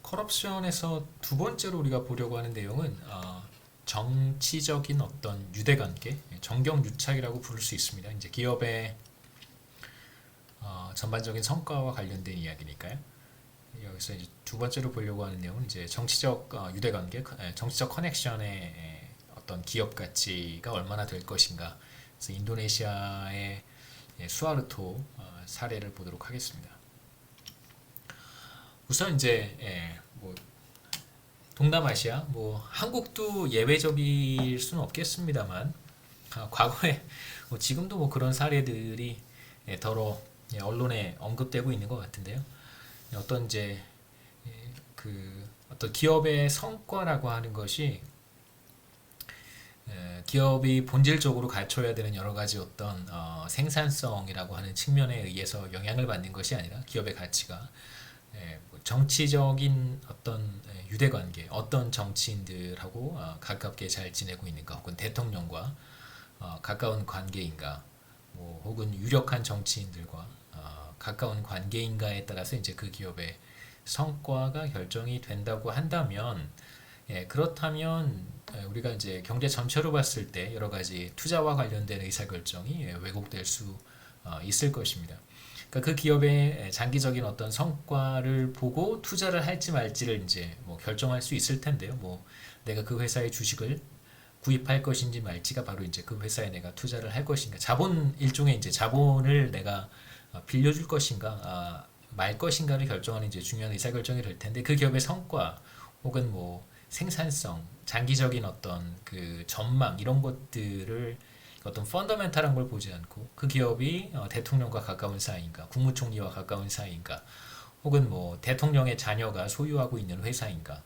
컬옵션에서 두 번째로 우리가 보려고 하는 내용은 정치적인 어떤 유대관계, 정경유착이라고 부를 수 있습니다. 이제 기업의 전반적인 성과와 관련된 이야기니까요. 여기서 이제 두 번째로 보려고 하는 내용은 이제 정치적 유대관계, 정치적 커넥션의 어떤 기업 가치가 얼마나 될 것인가. 그래서 인도네시아의 수하르토 사례를 보도록 하겠습니다. 우선 이제 뭐 동남아시아, 뭐 한국도 예외적일 수는 없겠습니다만 과거에 뭐 지금도 뭐 그런 사례들이 더러 언론에 언급되고 있는 것 같은데요. 어떤 이제 어떤 기업의 성과라고 하는 것이 기업이 본질적으로 갖춰야 되는 여러 가지 어떤 생산성이라고 하는 측면에 의해서 영향을 받는 것이 아니라 기업의 가치가 뭐 정치적인 어떤 유대관계, 어떤 정치인들하고 가깝게 잘 지내고 있는가, 혹은 대통령과 가까운 관계인가, 뭐 혹은 유력한 정치인들과 가까운 관계인가에 따라서 이제 그 기업의 성과가 결정이 된다고 한다면, 그렇다면 우리가 이제 경제 전체로 봤을 때 여러 가지 투자와 관련된 의사결정이 왜곡될 수 있을 것입니다. 그러니까 그 기업의 장기적인 어떤 성과를 보고 투자를 할지 말지를 이제 뭐 결정할 수 있을 텐데요. 뭐 내가 그 회사의 주식을 구입할 것인지 말지가 바로 이제 그 회사에 내가 투자를 할 것인가, 자본, 일종의 이제 자본을 내가 빌려줄 것인가 말 것인가를 결정하는 이제 중요한 의사결정이 될 텐데, 그 기업의 성과 혹은 뭐 생산성, 장기적인 어떤 그 전망, 이런 것들을 어떤 펀더멘탈한 걸 보지 않고 그 기업이 대통령과 가까운 사이인가, 국무총리와 가까운 사이인가, 혹은 뭐 대통령의 자녀가 소유하고 있는 회사인가,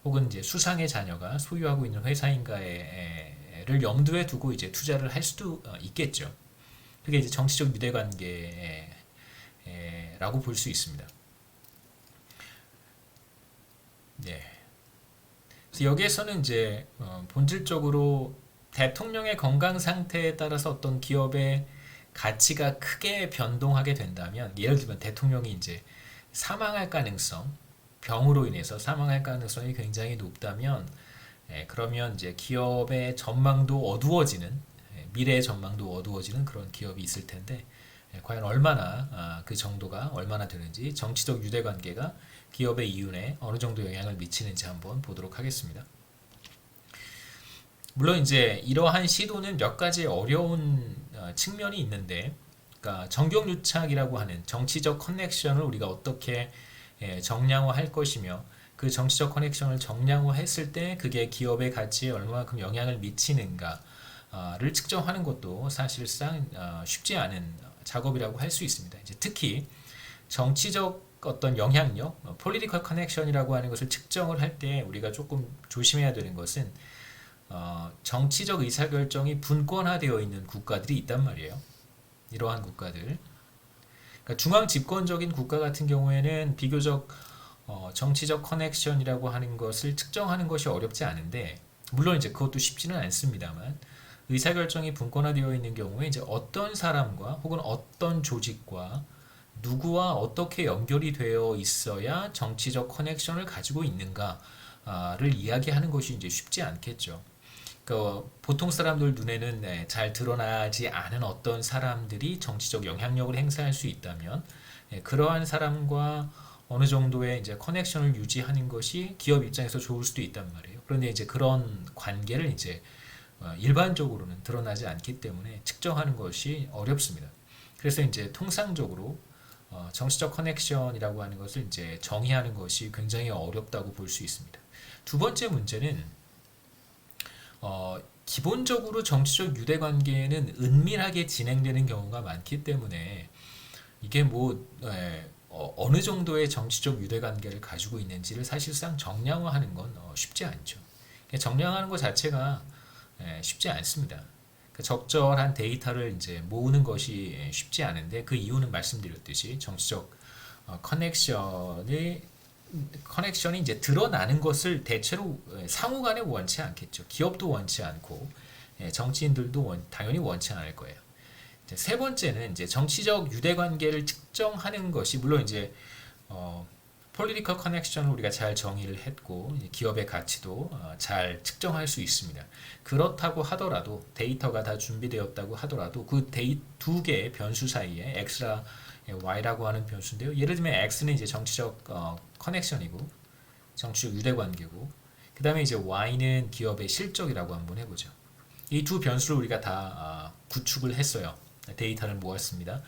혹은 이제 수상의 자녀가 소유하고 있는 회사인가를 염두에 두고 이제 투자를 할 수도 있겠죠. 그게 이제 정치적 유대관계라고 볼 수 있습니다. 네. 그래서 여기에서는 이제 본질적으로 대통령의 건강 상태에 따라서 어떤 기업의 가치가 크게 변동하게 된다면, 예를 들면 대통령이 이제 사망할 가능성, 병으로 인해서 사망할 가능성이 굉장히 높다면, 그러면 이제 기업의 전망도 어두워지는, 미래의 전망도 어두워지는 그런 기업이 있을 텐데, 과연 얼마나 그 정도가 얼마나 되는지, 정치적 유대관계가 기업의 이윤에 어느 정도 영향을 미치는지 한번 보도록 하겠습니다. 물론 이제 이러한 시도는 몇 가지 어려운 측면이 있는데, 그러니까 정경유착이라고 하는 정치적 커넥션을 우리가 어떻게 정량화할 것이며, 그 정치적 커넥션을 정량화했을 때 그게 기업의 가치에 얼마만큼 영향을 미치는가를 측정하는 것도 사실상 쉽지 않은 작업이라고 할 수 있습니다. 이제 특히 정치적 어떤 영향력, political connection이라고 하는 것을 측정을 할 때 우리가 조금 조심해야 되는 것은 정치적 의사결정이 분권화되어 있는 국가들이 있단 말이에요. 이러한 국가들. 그러니까 중앙 집권적인 국가 같은 경우에는 비교적 정치적 커넥션이라고 하는 것을 측정하는 것이 어렵지 않은데, 물론 이제 그것도 쉽지는 않습니다만, 의사결정이 분권화되어 있는 경우에 이제 어떤 사람과 혹은 어떤 조직과 누구와 어떻게 연결이 되어 있어야 정치적 커넥션을 가지고 있는가를 이야기하는 것이 이제 쉽지 않겠죠. 보통 사람들 눈에는 잘 드러나지 않은 어떤 사람들이 정치적 영향력을 행사할 수 있다면, 그러한 사람과 어느 정도의 이제 커넥션을 유지하는 것이 기업 입장에서 좋을 수도 있단 말이에요. 그런데 이제 그런 관계를 이제 일반적으로는 드러나지 않기 때문에 측정하는 것이 어렵습니다. 그래서 이제 통상적으로 정치적 커넥션이라고 하는 것을 이제 정의하는 것이 굉장히 어렵다고 볼 수 있습니다. 두 번째 문제는 기본적으로 정치적 유대관계는 은밀하게 진행되는 경우가 많기 때문에, 이게 뭐 어느 정도의 정치적 유대관계를 가지고 있는지를 사실상 정량화하는 건 쉽지 않죠. 정량하는 것 자체가 쉽지 않습니다. 적절한 데이터를 이제 모으는 것이 쉽지 않은데, 그 이유는 말씀드렸듯이 정치적 커넥션이 이제 드러나는 것을 대체로 상호간에 원치 않겠죠. 기업도 원치 않고 정치인들도 당연히 원치 않을 거예요. 세 번째는 이제 정치적 유대관계를 측정하는 것이, 물론 이제 political connection을 우리가 잘 정의를 했고 기업의 가치도 잘 측정할 수 있습니다. 그렇다고 하더라도 데이터가 다 준비되었다고 하더라도 그 두 개의 변수 사이에 x라 y라고 하는 변수인데요. 예를 들면 x는 이제 정치적 커넥션이고 정치적 유대관계고 그 다음에 이제 y는 기업의 실적이라고 한번 해보죠. 이 두 변수를 우리가 다 구축을 했어요. 데이터를 모았습니다.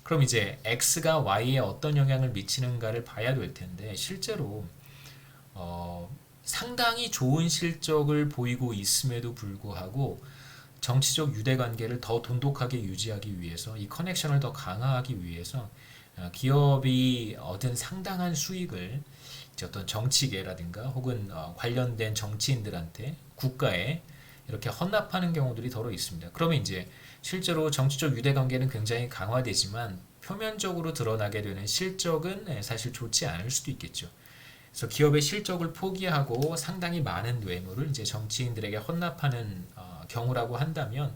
그럼 이제 x가 y에 어떤 영향을 미치는가를 봐야 될 텐데 실제로 상당히 좋은 실적을 보이고 있음에도 불구하고 정치적 유대관계를 더 돈독하게 유지하기 위해서 이 커넥션을 더 강화하기 위해서 기업이 얻은 상당한 수익을 이제 어떤 정치계라든가 혹은 관련된 정치인들한테 국가에 이렇게 헌납하는 경우들이 더러 있습니다. 그러면 이제 실제로 정치적 유대관계는 굉장히 강화되지만 표면적으로 드러나게 되는 실적은 사실 좋지 않을 수도 있겠죠. 그래서 기업의 실적을 포기하고 상당히 많은 뇌물을 이제 정치인들에게 헌납하는 경우라고 한다면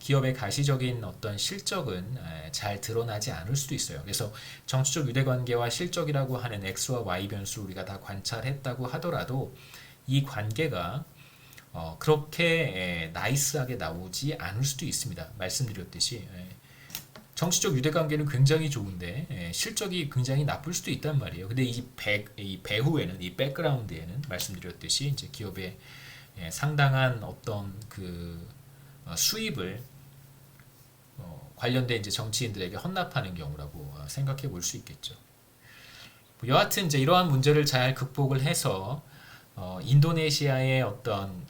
기업의 가시적인 어떤 실적은 잘 드러나지 않을 수도 있어요. 그래서 정치적 유대관계와 실적이라고 하는 X와 Y 변수를 우리가 다 관찰했다고 하더라도 이 관계가 그렇게 나이스하게 나오지 않을 수도 있습니다. 말씀드렸듯이 정치적 유대관계는 굉장히 좋은데 실적이 굉장히 나쁠 수도 있단 말이에요. 근데 이 배후에는 이 백그라운드에는 말씀드렸듯이 이제 기업의 상당한 어떤 그 수입을 관련된 이제 정치인들에게 헌납하는 경우라고 생각해 볼 수 있겠죠. 여하튼 이제 이러한 문제를 잘 극복을 해서 인도네시아의 어떤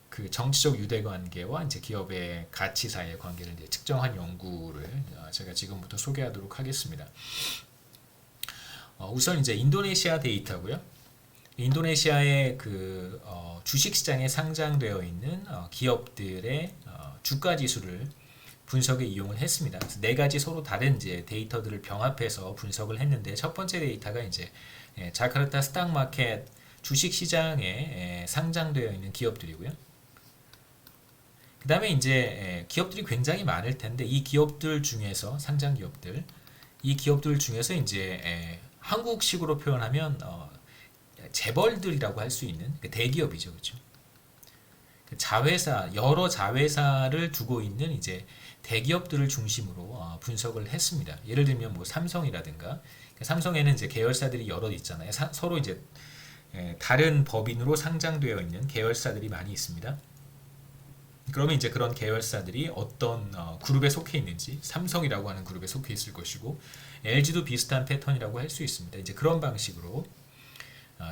그 정치적 유대관계와 이제 기업의 가치 사이의 관계를 이제 측정한 연구를 제가 지금부터 소개하도록 하겠습니다. 우선 이제 인도네시아 데이터고요. 인도네시아의 그 주식시장에 상장되어 있는 기업들의 주가 지수를 분석에 이용을 했습니다. 그래서 네 가지 서로 다른 이제 데이터들을 병합해서 분석을 했는데 첫 번째 데이터가 이제 자카르타 스탁마켓 주식시장에 상장되어 있는 기업들이고요. 그 다음에 이제 기업들이 굉장히 많을 텐데 이 기업들 중에서 상장 기업들, 이 기업들 중에서 이제 한국식으로 표현하면 재벌들이라고 할 수 있는 대기업이죠, 그렇죠? 자회사 여러 자회사를 두고 있는 이제 대기업들을 중심으로 분석을 했습니다. 예를 들면 뭐 삼성이라든가 삼성에는 이제 계열사들이 여러 있잖아요. 서로 이제 다른 법인으로 상장되어 있는 계열사들이 많이 있습니다. 그러면 이제 그런 계열사들이 어떤 그룹에 속해 있는지 삼성이라고 하는 그룹에 속해 있을 것이고 LG도 비슷한 패턴이라고 할 수 있습니다. 이제 그런 방식으로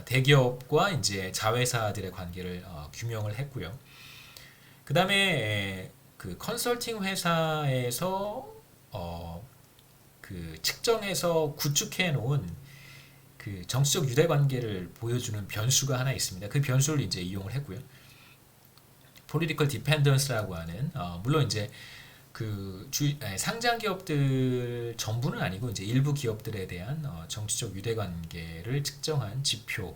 대기업과 이제 자회사들의 관계를 규명을 했고요. 그 다음에 그 컨설팅 회사에서 그 측정해서 구축해 놓은 그 정치적 유대 관계를 보여주는 변수가 하나 있습니다. 그 변수를 이제 이용을 했고요. political dependence라고 하는 물론 이제 그 상장 기업들 전부는 아니고 이제 일부 기업들에 대한 정치적 유대 관계를 측정한 지표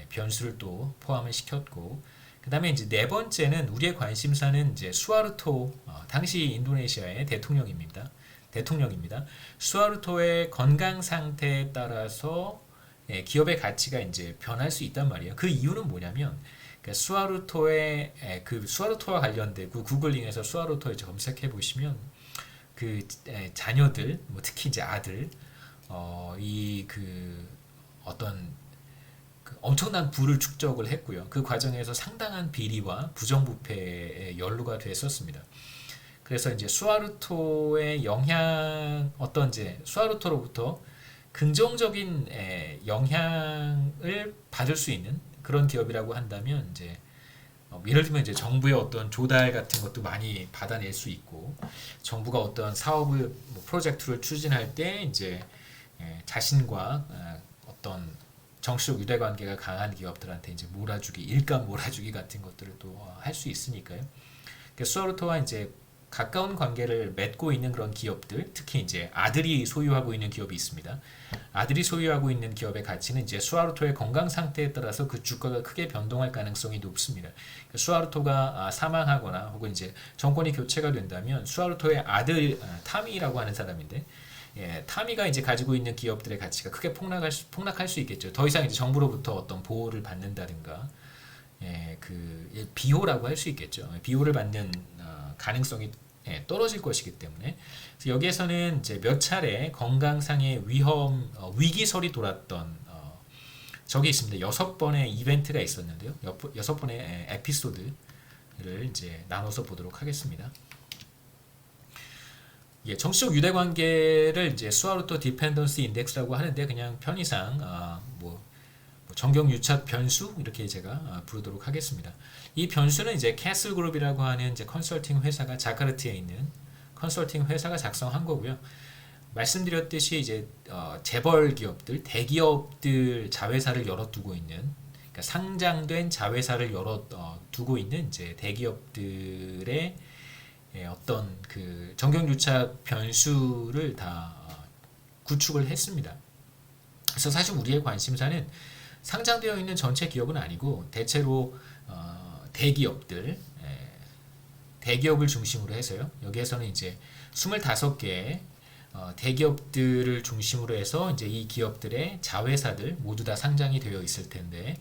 변수를 또 포함을 시켰고 그 다음에 이제 네 번째는 우리의 관심사는 이제 수하르토 당시 인도네시아의 대통령입니다. 수하르토의 건강 상태에 따라서 기업의 가치가 이제 변할 수 있단 말이에요. 그 이유는 뭐냐면 수하르토의 그 수하르토와 관련된 구글링에서 수하르토에 검색해 보시면 그 자녀들 뭐 특히 이제 아들 이 그 어떤 그 엄청난 부를 축적을 했고요. 그 과정에서 상당한 비리와 부정부패에 연루가 됐었습니다. 그래서 이제 수하르토의 영향 어떤 이제 수하르토로부터 긍정적인 영향을 받을 수 있는 그런 기업이라고 한다면 이제 예를 들면 이제 정부의 어떤 조달 같은 것도 많이 받아낼 수 있고 정부가 어떤 사업을 뭐 프로젝트를 추진할 때 이제 자신과 어떤 정치적 유대 관계가 강한 기업들한테 이제 몰아주기 일감 몰아주기 같은 것들을 또 할 수 있으니까요. 그러니까 수하르토와 이제 가까운 관계를 맺고 있는 그런 기업들, 특히 이제 아들이 소유하고 있는 기업이 있습니다. 아들이 소유하고 있는 기업의 가치는 이제 수하르토의 건강 상태에 따라서 그 주가가 크게 변동할 가능성이 높습니다. 수하르토가 사망하거나 혹은 이제 정권이 교체가 된다면 수하르토의 아들 타미라고 하는 사람인데 타미가 이제 가지고 있는 기업들의 가치가 크게 폭락할 수 있겠죠. 더 이상 이제 정부로부터 어떤 보호를 받는다든가, 비호라고 할 수 있겠죠. 비호를 받는 가능성이 떨어질 것이기 때문에 그래서 여기에서는 이제 몇 차례 건강상의 위기설이 돌았던 적이 있습니다. 6번의 이벤트가 있었는데요. 6번의 에피소드를 이제 나눠서 보도록 하겠습니다. 정치적 유대 관계를 이제 수하루토 디펜던시 인덱스라고 하는데 그냥 편의상 정경 유착 변수 이렇게 제가 부르도록 하겠습니다. 이 변수는 이제 캐슬 그룹이라고 하는 이제 컨설팅 회사가 자카르타에 있는 컨설팅 회사가 작성한 거고요. 말씀드렸듯이 이제 재벌 기업들, 대기업들 자회사를 열어두고 있는, 그러니까 상장된 자회사를 열어두고 있는 이제 대기업들의 어떤 그 정경유착 변수를 다 구축을 했습니다. 그래서 사실 우리의 관심사는 상장되어 있는 전체 기업은 아니고 대체로 대기업을 중심으로 해서요. 여기에서는 이제 25개의 대기업들을 중심으로 해서 이제 이 기업들의 자회사들 모두 다 상장이 되어 있을 텐데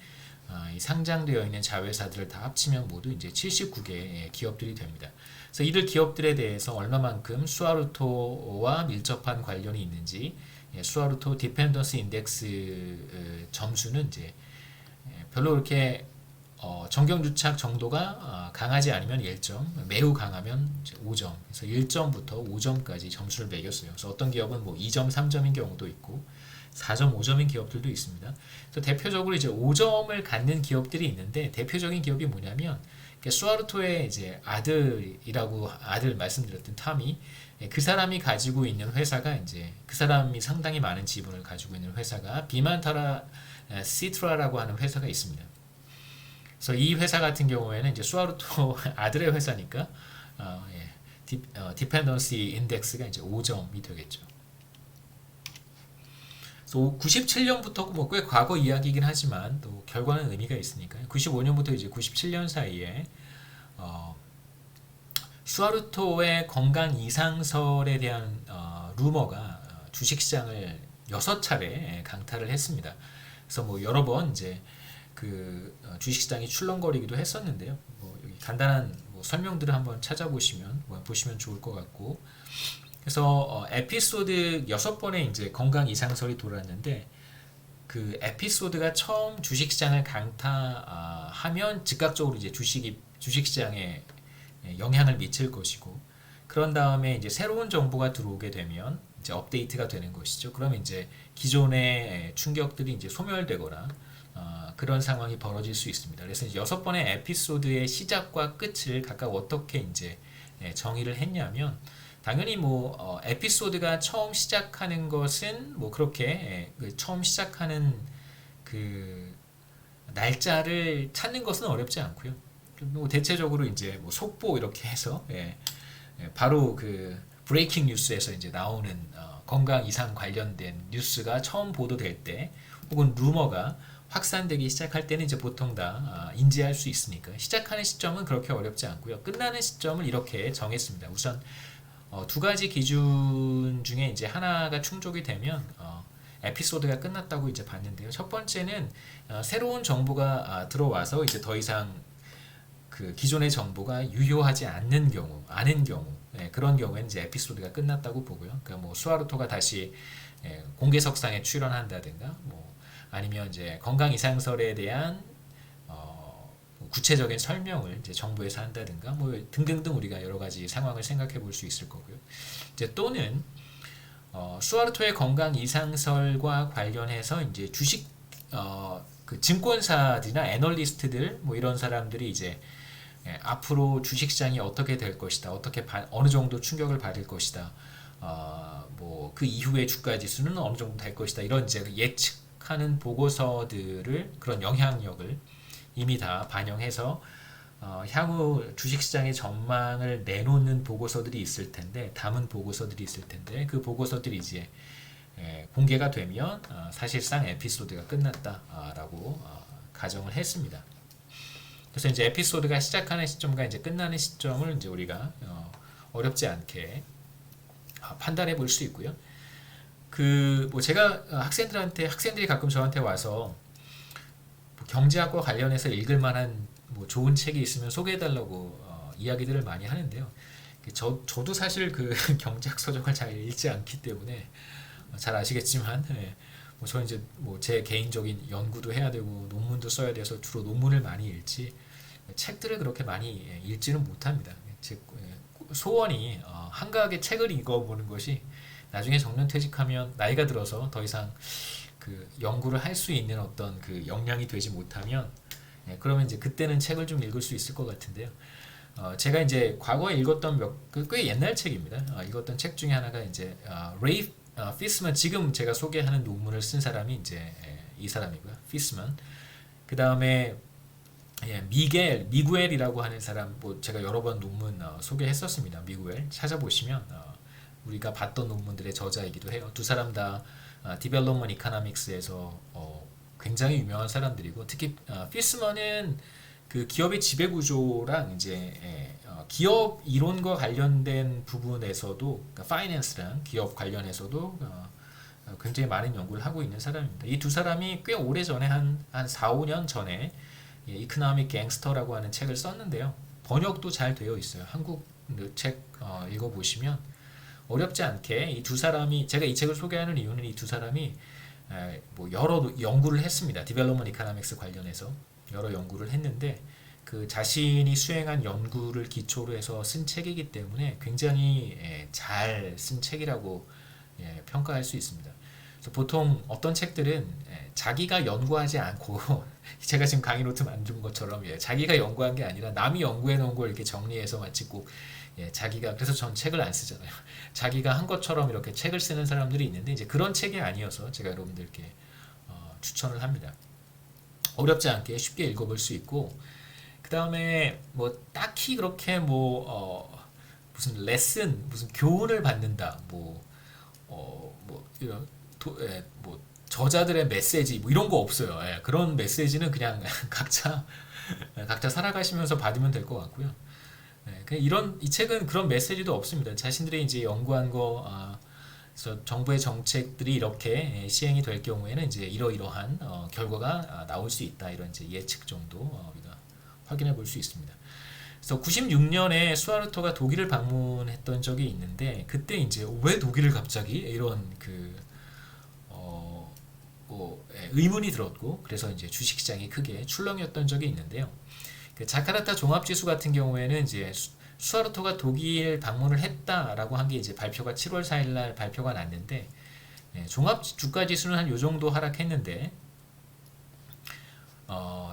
이 상장되어 있는 자회사들을 다 합치면 모두 이제 79개의 기업들이 됩니다. 그래서 이들 기업들에 대해서 얼마만큼 수하루토와 밀접한 관련이 있는지 수하루토 디펜던스 인덱스 점수는 이제 별로 그렇게 정경유착 정도가 강하지 않으면 1점, 매우 강하면 5점. 그래서 1점부터 5점까지 점수를 매겼어요. 그래서 어떤 기업은 뭐 2점, 3점인 경우도 있고 4점, 5점인 기업들도 있습니다. 그래서 대표적으로 이제 5점을 갖는 기업들이 있는데 대표적인 기업이 뭐냐면 수하루토의 이제 아들 말씀드렸던 타미, 그 사람이 가지고 있는 회사가 이제 그 사람이 상당히 많은 지분을 가지고 있는 회사가 비만타라 시트라라고 하는 회사가 있습니다. 그래서 이 회사 같은 경우에는 이제 수하루토 아들의 회사니까 디펜던시 인덱스가 이제 5점이 되겠죠. 그래서 97년부터 뭐 꽤 과거 이야기이긴 하지만 또 결과는 의미가 있으니까 95년부터 이제 97년 사이에 수하루토의 건강 이상설에 대한 루머가 주식시장을 6차례 강타를 했습니다. 그래서 뭐 여러 번 이제 그 주식시장이 출렁거리기도 했었는데요. 뭐 여기 간단한 설명들을 한번 찾아보시면 보시면 좋을 것 같고, 그래서 에피소드 6번의 이제 건강 이상설이 돌았는데 그 에피소드가 처음 주식시장을 강타하면 즉각적으로 이제 주식시장에 영향을 미칠 것이고, 그런 다음에 이제 새로운 정보가 들어오게 되면 이제 업데이트가 되는 것이죠. 그러면 이제 기존의 충격들이 이제 소멸되거나 그런 상황이 벌어질 수 있습니다. 그래서 6번의 에피소드의 시작과 끝을 각각 어떻게 이제 정의를 했냐면, 당연히 뭐 에피소드가 처음 시작하는 것은 뭐 그렇게 처음 시작하는 그 날짜를 찾는 것은 어렵지 않고요. 뭐 대체적으로 이제 뭐 속보 이렇게 해서 바로 그 브레이킹 뉴스에서 이제 나오는 건강 이상 관련된 뉴스가 처음 보도될 때 혹은 루머가 확산되기 시작할 때는 이제 보통 다 인지할 수 있으니까 시작하는 시점은 그렇게 어렵지 않고요. 끝나는 시점을 이렇게 정했습니다. 우선 두 가지 기준 중에 이제 하나가 충족이 되면 에피소드가 끝났다고 이제 봤는데요. 첫 번째는 새로운 정보가 들어와서 이제 더 이상 그 기존의 정보가 유효하지 않는 경우, 그런 경우에는 이제 에피소드가 끝났다고 보고요. 그러니까 뭐 수하루토가 다시 공개석상에 출연한다든가, 뭐 아니면 이제 건강 이상설에 대한 구체적인 설명을 이제 정부에서 한다든가 뭐 등등등 우리가 여러 가지 상황을 생각해 볼 수 있을 거고요. 이제 또는 수하루토의 건강 이상설과 관련해서 이제 주식 그 증권사들이나 애널리스트들 뭐 이런 사람들이 이제 앞으로 주식시장이 어떻게 될 것이다, 어느 정도 충격을 받을 것이다, 뭐 그 이후에 주가 지수는 어느 정도 될 것이다, 이런 이제 예측하는 보고서들을, 그런 영향력을 이미 다 반영해서 향후 주식시장의 전망을 내놓는 보고서들이 있을 텐데, 담은 보고서들이 있을 텐데, 그 보고서들이 이제 공개가 되면 사실상 에피소드가 끝났다라고 가정을 했습니다. 그래서 이제 에피소드가 시작하는 시점과 이제 끝나는 시점을 이제 우리가 어렵지 않게 판단해 볼 수 있고요. 그 뭐 제가 학생들이 가끔 저한테 와서 뭐 경제학과 관련해서 읽을 만한 뭐 좋은 책이 있으면 소개해달라고 이야기들을 많이 하는데요. 저도 사실 그 경제학 서적을 잘 읽지 않기 때문에 잘 아시겠지만, 뭐 저는 이제 뭐 제 개인적인 연구도 해야 되고 논문도 써야 돼서 주로 논문을 많이 읽지 책들을 그렇게 많이 읽지는 못합니다. 제 소원이 한가하게 책을 읽어보는 것이 나중에 정년퇴직하면 나이가 들어서 더 이상 그 연구를 할 수 있는 어떤 그 역량이 되지 못하면, 그러면 이제 그때는 책을 좀 읽을 수 있을 것 같은데요. 제가 이제 과거에 읽었던 꽤 옛날 책입니다. 읽었던 책 중에 하나가 이제 레이 피스만, 지금 제가 소개하는 논문을 쓴 사람이 이제 이 사람이고요. 피스만. 그 다음에 미구엘이라고 하는 사람, 뭐 제가 여러 번 논문 소개했었습니다. 미구엘 찾아보시면 우리가 봤던 논문들의 저자이기도 해요. 두 사람 다 디벨롭먼트 이코노믹스에서 굉장히 유명한 사람들이고, 특히 피스만은 그 기업의 지배 구조랑 이제 기업 이론과 관련된 부분에서도, 그러니까 파이낸스랑 기업 관련해서도 굉장히 많은 연구를 하고 있는 사람입니다. 이 두 사람이 꽤 오래 전에 한 4, 5년 전에 이코노믹 갱스터라고 하는 책을 썼는데요. 번역도 잘 되어 있어요. 한국 책 읽어보시면 어렵지 않게 이 두 사람이, 제가 이 책을 소개하는 이유는 이 두 사람이 뭐 여러 연구를 했습니다. 디벨롭먼트 이코노믹스 관련해서 여러 연구를 했는데 그 자신이 수행한 연구를 기초로 해서 쓴 책이기 때문에 굉장히 잘 쓴 책이라고 평가할 수 있습니다. 그래서 보통 어떤 책들은 자기가 연구하지 않고 제가 지금 강의 노트 만든 것처럼 자기가 연구한 게 아니라 남이 연구해 놓은 걸 이렇게 정리해서 마치 꼭 자기가, 그래서 전 책을 안 쓰잖아요. 자기가 한 것처럼 이렇게 책을 쓰는 사람들이 있는데 이제 그런 책이 아니어서 제가 여러분들께 추천을 합니다. 어렵지 않게 쉽게 읽어볼 수 있고, 그 다음에 뭐 딱히 그렇게 무슨 레슨, 무슨 교훈을 받는다, 이런 뭐 저자들의 메시지 뭐 이런 거 없어요. 그런 메시지는 그냥 각자 살아가시면서 받으면 될 것 같고요. 그냥 이 책은 그런 메시지도 없습니다. 자신들이 이제 연구한 거, 그래서 정부의 정책들이 이렇게 시행이 될 경우에는 이제 이러이러한 결과가 나올 수 있다, 이런 이제 예측 정도 우리가 확인해 볼 수 있습니다. 그래서 96년에 수하르토가 독일을 방문했던 적이 있는데, 그때 이제 왜 독일을 갑자기, 이런 의문이 들었고, 그래서 이제 주식시장이 크게 출렁였던 적이 있는데요. 그 자카르타 종합지수 같은 경우에는 이제 수하르토가 독일 방문을 했다라고 한 게 이제 발표가 7월 4일 날 발표가 났는데, 종합 주가 지수는 한 요 정도 하락했는데,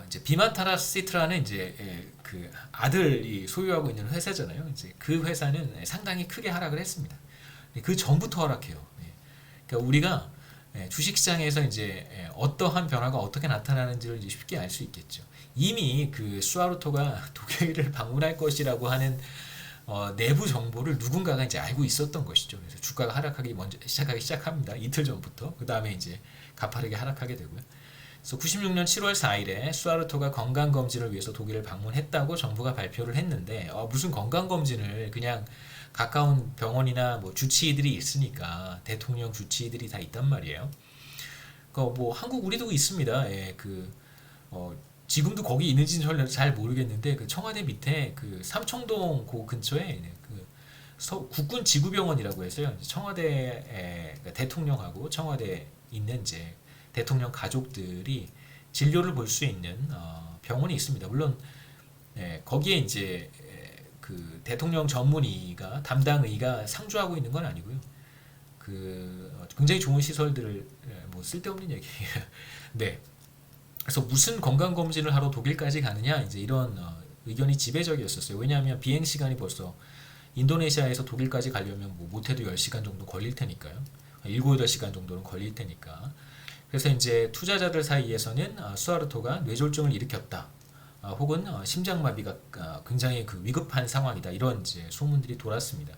이제 비만타라 시트라는 이제 그 아들이 소유하고 있는 회사잖아요. 이제 그 회사는 상당히 크게 하락을 했습니다. 그 전부터 하락해요. 그러니까 우리가 주식시장에서 이제 어떠한 변화가 어떻게 나타나는지를 이제 쉽게 알 수 있겠죠. 이미 그 수하르토가 독일을 방문할 것이라고 하는 내부 정보를 누군가가 이제 알고 있었던 것이죠. 그래서 주가가 하락하기 먼저 시작합니다. 이틀 전부터. 그 다음에 이제 가파르게 하락하게 되고요. 그래서 96년 7월 4일에 수하르토가 건강검진을 위해서 독일을 방문했다고 정부가 발표를 했는데, 무슨 건강검진을, 그냥 가까운 병원이나 뭐 주치의들이 있으니까, 대통령 주치의들이 다 있단 말이에요. 뭐 한국 우리도 있습니다. 지금도 거기 있는지는 저는 잘 모르겠는데, 그 청와대 밑에 그 삼청동 그 근처에 그 국군 지구병원이라고 해서요. 청와대 대통령하고 청와대 있는 이제 대통령 가족들이 진료를 볼 수 있는 병원이 있습니다. 물론 거기에 이제 그 대통령 전문의가, 담당의가 상주하고 있는 건 아니고요. 그 굉장히 좋은 시설들을, 뭐 쓸데없는 얘기예요. 네. 그래서 무슨 건강 검진을 하러 독일까지 가느냐, 이제 이런 의견이 지배적이었었어요. 왜냐하면 비행 시간이 벌써 인도네시아에서 독일까지 가려면 뭐 못해도 10시간 정도 걸릴 테니까요. 7, 8시간 정도는 걸릴 테니까. 그래서 이제 투자자들 사이에서는 수하르토가 뇌졸중을 일으켰다, 혹은 심장마비가 굉장히 그 위급한 상황이다, 이런 이제 소문들이 돌았습니다.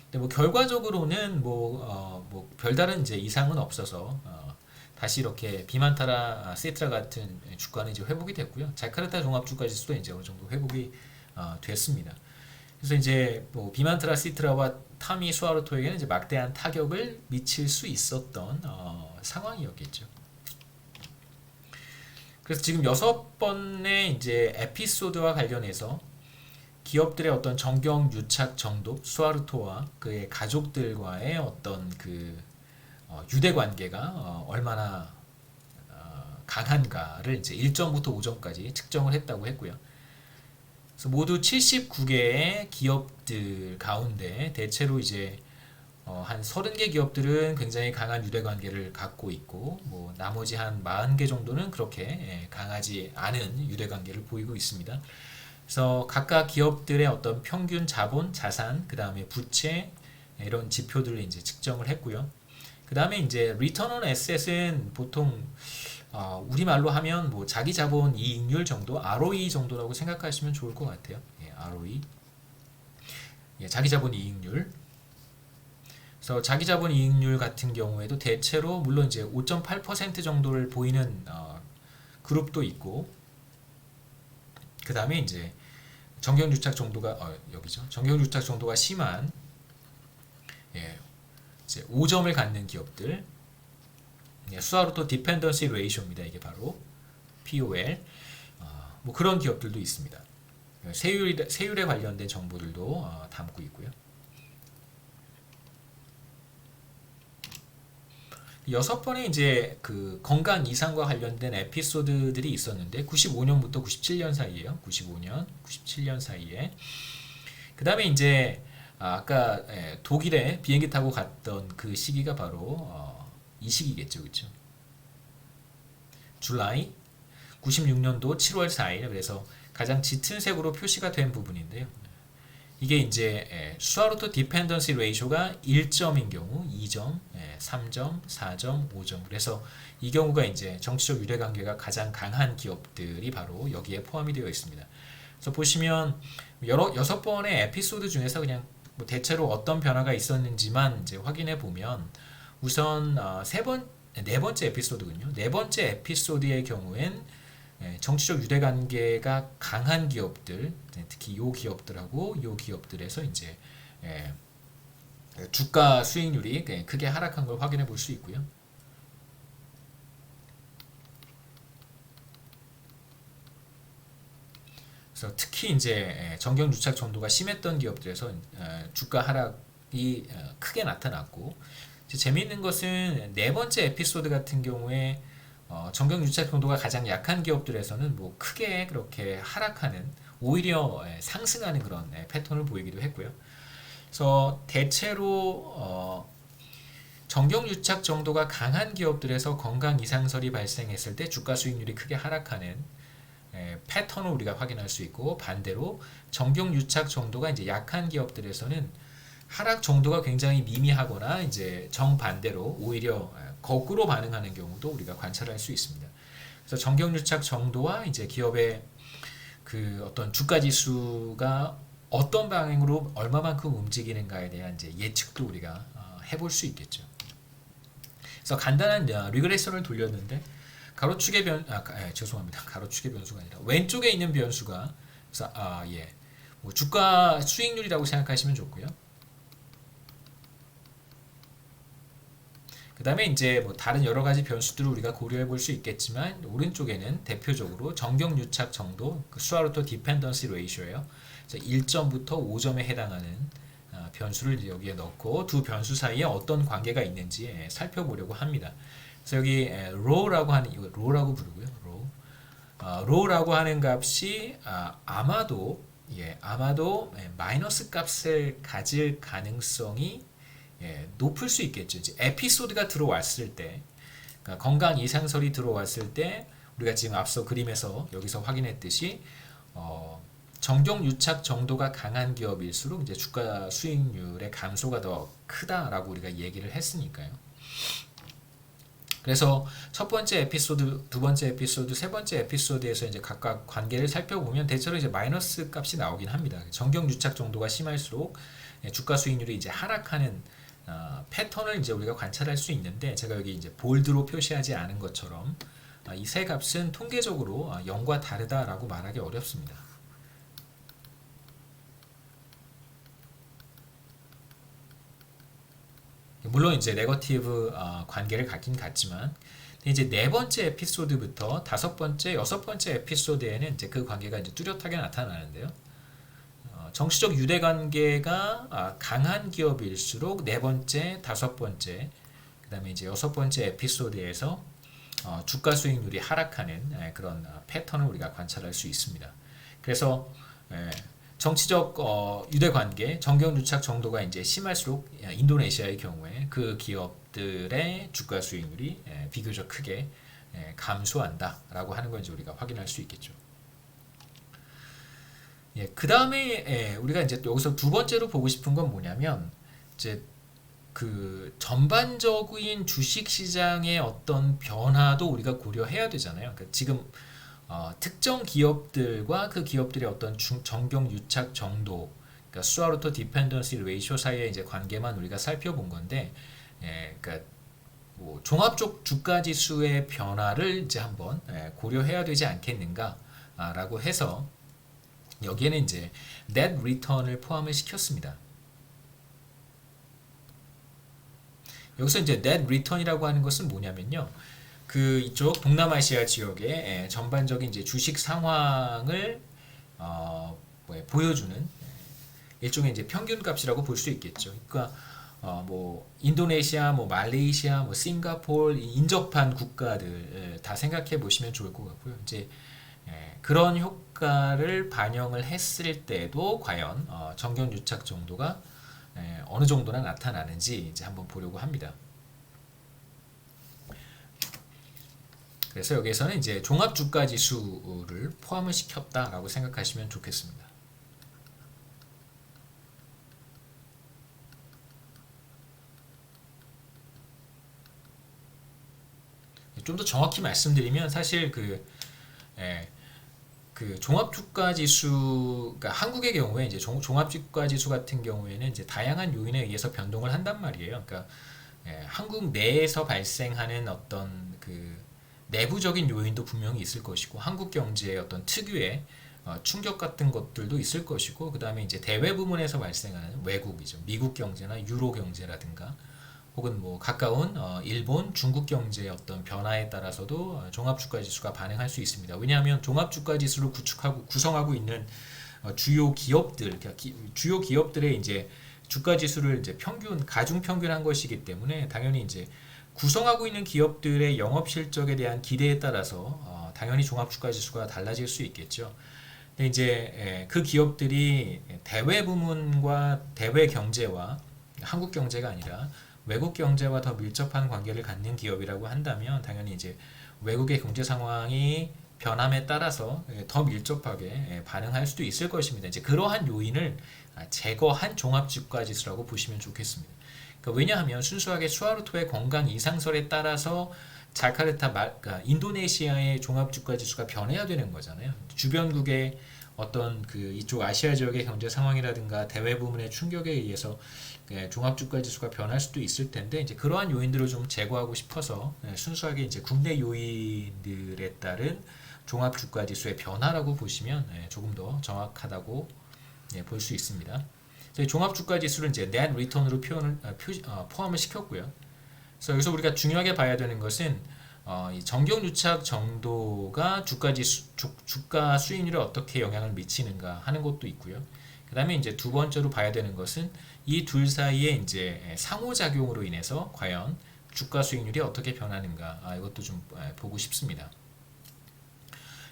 근데 뭐 결과적으로는 뭐 별다른 이제 이상은 없어서 다시 이렇게 비만타라 세트라 같은 주가는 이제 회복이 됐고요. 자카르타 종합주가지수도 이제 어느 정도 회복이 됐습니다. 그래서 이제 뭐 비만타라 시트라와 타미 수아르토에게는 이제 막대한 타격을 미칠 수 있었던 상황이었겠죠. 그래서 지금 6번의 이제 에피소드와 관련해서 기업들의 어떤 정경유착 정도, 수아르토와 그의 가족들과의 어떤 그 유대 관계가 얼마나 강한가를 이제 1점부터 5점까지 측정을 했다고 했고요. 그래서 모두 79개의 기업들 가운데 대체로 이제 한 30개 기업들은 굉장히 강한 유대 관계를 갖고 있고 뭐 나머지 한 40개 정도는 그렇게 강하지 않은 유대 관계를 보이고 있습니다. 그래서 각각 기업들의 어떤 평균 자본, 자산, 그 다음에 부채 이런 지표들을 이제 측정을 했고요. 그 다음에 이제 Return on Asset은 보통 우리말로 하면 뭐 자기 자본 이익률 정도, ROE 정도라고 생각하시면 좋을 것 같아요. ROE, 자기 자본 이익률. 그래서 자기 자본 이익률 같은 경우에도 대체로 물론 이제 5.8% 정도를 보이는 그룹도 있고, 그 다음에 이제 정경유착 정도가 여기죠. 정경유착 정도가 심한 이제 5점을 갖는 기업들, 수아르토 디펜던시 레이쇼입니다. 이게 바로 POL. 뭐 그런 기업들도 있습니다. 세율에 관련된 정보들도 담고 있고요. 6번의 이제 그 건강 이상과 관련된 에피소드들이 있었는데 95년부터 97년 사이에요. 95년, 97년 사이에. 그 다음에 이제 아까 독일에 비행기 타고 갔던 그 시기가 바로 이 시기겠죠, 그렇죠? 줄라이 96년도 7월 4일. 그래서 가장 짙은 색으로 표시가 된 부분인데요. 이게 이제 수아르토 디펜던시 레이쇼가 1점인 경우 2점, 3점, 4점, 5점. 그래서 이 경우가 이제 정치적 유대 관계가 가장 강한 기업들이 바로 여기에 포함이 되어 있습니다. 그래서 보시면 6번의 에피소드 중에서 그냥 뭐 대체로 어떤 변화가 있었는지만 이제 확인해 보면 우선 네 번째 에피소드군요. 네 번째 에피소드의 경우엔 정치적 유대관계가 강한 기업들, 특히 요 기업들하고 요 기업들에서 이제 주가 수익률이 크게 하락한 걸 확인해 볼 수 있고요. 그래서 특히 이제 정경유착 정도가 심했던 기업들에서 주가 하락이 크게 나타났고, 재미있는 것은 네 번째 에피소드 같은 경우에 정경유착 정도가 가장 약한 기업들에서는 뭐 크게 그렇게 하락하는, 오히려 상승하는 그런 패턴을 보이기도 했고요. 그래서 대체로 정경유착 정도가 강한 기업들에서 건강 이상설이 발생했을 때 주가 수익률이 크게 하락하는 패턴을 우리가 확인할 수 있고, 반대로 정경유착 정도가 이제 약한 기업들에서는 하락 정도가 굉장히 미미하거나 이제 정반대로 오히려 거꾸로 반응하는 경우도 우리가 관찰할 수 있습니다. 그래서 정경유착 정도와 이제 기업의 그 어떤 주가 지수가 어떤 방향으로 얼마만큼 움직이는가에 대한 이제 예측도 우리가 해볼 수 있겠죠. 그래서 간단한 리그레션을 돌렸는데 가로축의 죄송합니다. 가로축의 변수가 아니라 왼쪽에 있는 변수가 그래서 뭐 주가 수익률이라고 생각하시면 좋고요. 그 다음에 이제 뭐 다른 여러 가지 변수들을 우리가 고려해 볼 수 있겠지만 오른쪽에는 대표적으로 정경유착 정도, 그 수아르토 디펜던시 레이쇼예요. 1점부터 5점에 해당하는 변수를 여기에 넣고 두 변수 사이에 어떤 관계가 있는지 살펴보려고 합니다. 그래서 여기 row라고 하는, 이거 row라고 부르고요. row라고 하는 값이 아마도 마이너스 값을 가질 가능성이 높을 수 있겠죠. 이제 에피소드가 들어왔을 때, 그러니까 건강 이상설이 들어왔을 때 우리가 지금 앞서 그림에서 여기서 확인했듯이 정경유착 정도가 강한 기업일수록 이제 주가 수익률의 감소가 더 크다라고 우리가 얘기를 했으니까요. 그래서 첫 번째 에피소드, 두 번째 에피소드, 세 번째 에피소드에서 이제 각각 관계를 살펴보면 대체로 이제 마이너스 값이 나오긴 합니다. 정경유착 정도가 심할수록 주가 수익률이 이제 하락하는 패턴을 이제 우리가 관찰할 수 있는데, 제가 여기 이제 볼드로 표시하지 않은 것처럼 이 세 값은 통계적으로 0과 다르다라고 말하기 어렵습니다. 물론 이제 네거티브 관계를 갖긴 갖지만 이제 네 번째 에피소드부터 다섯 번째, 여섯 번째 에피소드에는 이제 그 관계가 이제 뚜렷하게 나타나는데요. 정치적 유대 관계가 강한 기업일수록 네 번째, 다섯 번째, 그다음에 이제 여섯 번째 에피소드에서 주가 수익률이 하락하는 그런 패턴을 우리가 관찰할 수 있습니다. 그래서 정치적 유대 관계, 정경유착 정도가 이제 심할수록 인도네시아의 경우에 그 기업들의 주가 수익률이 비교적 크게 감소한다라고 하는 걸 이제 우리가 확인할 수 있겠죠. 그 다음에 우리가 이제 여기서 두 번째로 보고 싶은 건 뭐냐면 이제 그 전반적인 주식 시장의 어떤 변화도 우리가 고려해야 되잖아요. 그러니까 지금 특정 기업들과 그 기업들의 어떤 정경 유착 정도, 그러니까 스와로토 디펜던시 레이쇼 사이의 이제 관계만 우리가 살펴본 건데, 그러니까 뭐 종합적 주가 지수의 변화를 이제 한번 고려해야 되지 않겠는가라고 해서 여기에는 이제 net return을 포함을 시켰습니다. 여기서 이제 net return이라고 하는 것은 뭐냐면요. 그 이쪽 동남아시아 지역의 전반적인 이제 주식 상황을 보여주는 일종의 이제 평균값이라고 볼 수 있겠죠. 그러니까 뭐 인도네시아, 뭐 말레이시아, 뭐 싱가포르 인접한 국가들 다 생각해 보시면 좋을 것 같고요. 이제 그런 효과를 반영을 했을 때도 과연 정경 유착 정도가 어느 정도나 나타나는지 이제 한번 보려고 합니다. 그래서 여기에서는 이제 종합 주가 지수를 포함을 시켰다라고 생각하시면 좋겠습니다. 좀 더 정확히 말씀드리면 사실 그 종합주가지수, 그러니까 한국의 경우에 이제 종합주가지수 같은 경우에는 이제 다양한 요인에 의해서 변동을 한단 말이에요. 그러니까 한국 내에서 발생하는 어떤 그 내부적인 요인도 분명히 있을 것이고, 한국 경제의 어떤 특유의 충격 같은 것들도 있을 것이고, 그 다음에 이제 대외 부문에서 발생하는 외국이죠. 미국 경제나 유로 경제라든가, 혹은 뭐 가까운 일본, 중국 경제의 어떤 변화에 따라서도 종합주가지수가 반응할 수 있습니다. 왜냐하면 종합주가지수를 구성하고 있는 주요 기업들, 주요 기업들의 이제 주가지수를 이제 가중 평균한 것이기 때문에 당연히 이제 구성하고 있는 기업들의 영업 실적에 대한 기대에 따라서 당연히 종합주가지수가 달라질 수 있겠죠. 근데 이제 그 기업들이 대외 부문과 대외 경제와 한국 경제가 아니라 외국 경제와 더 밀접한 관계를 갖는 기업이라고 한다면 당연히 이제 외국의 경제 상황이 변함에 따라서 더 밀접하게 반응할 수도 있을 것입니다. 이제 그러한 요인을 제거한 종합주가지수라고 보시면 좋겠습니다. 그러니까 왜냐하면 순수하게 수하루토의 건강 이상설에 따라서 그러니까 인도네시아의 종합주가지수가 변해야 되는 거잖아요. 주변국의 어떤 그 이쪽 아시아 지역의 경제 상황이라든가 대외 부문의 충격에 의해서 종합주가지수가 변할 수도 있을 텐데 이제 그러한 요인들을 좀 제거하고 싶어서 순수하게 이제 국내 요인들에 따른 종합주가지수의 변화라고 보시면 조금 더 정확하다고 볼 수 있습니다. 종합주가지수를 이제 net return으로 포함을 시켰고요. 그래서 여기서 우리가 중요하게 봐야 되는 것은 이 정경유착 정도가 주가 수익률에 어떻게 영향을 미치는가 하는 것도 있고요. 그 다음에 이제 두 번째로 봐야 되는 것은 이 둘 사이에 이제 상호작용으로 인해서 과연 주가 수익률이 어떻게 변하는가 이것도 좀 보고 싶습니다.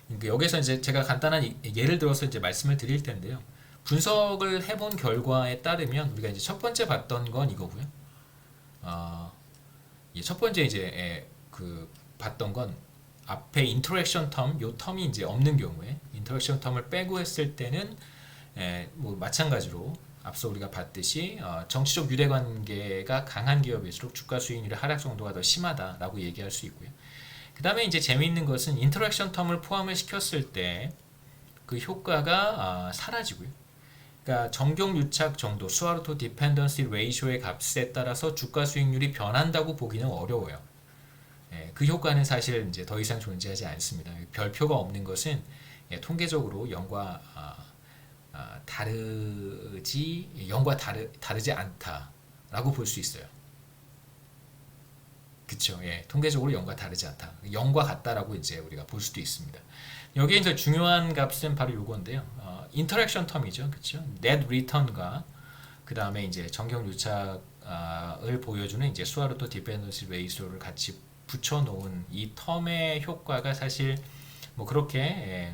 그러니까 여기서 이제 제가 간단한 예를 들어서 이제 말씀을 드릴 텐데요. 분석을 해본 결과에 따르면 우리가 이제 첫 번째 봤던 건 이거고요. 첫 번째 이제 봤던 건 앞에 인터랙션 텀, 요 텀이 이제 없는 경우에 인터랙션 텀을 빼고 했을 때는 뭐 마찬가지로 앞서 우리가 봤듯이 정치적 유대관계가 강한 기업일수록 주가 수익률의 하락 정도가 더 심하다라고 얘기할 수 있고요. 그 다음에 이제 재미있는 것은 인터랙션 텀을 포함을 시켰을 때 그 효과가 사라지고요. 그러니까 정경유착 정도, 스와르토 디펜던시 레이쇼의 값에 따라서 주가 수익률이 변한다고 보기는 어려워요. 그 효과는 사실 이제 더 이상 존재하지 않습니다. 별표가 없는 것은 통계적으로 0과 다르지 않다라고 볼 수 있어요. 그쵸? 예, 통계적으로 0과 다르지 않다. 0과 같다라고 이제 우리가 볼 수도 있습니다. 여기에 이제 중요한 값은 바로 요건데요. 인터랙션 텀이죠, 그쵸? net return과 그 다음에 이제 정경 유착을 보여주는 이제 수화루토 디펜던시 레이소를 같이 붙여놓은 이 텀의 효과가 사실 뭐 그렇게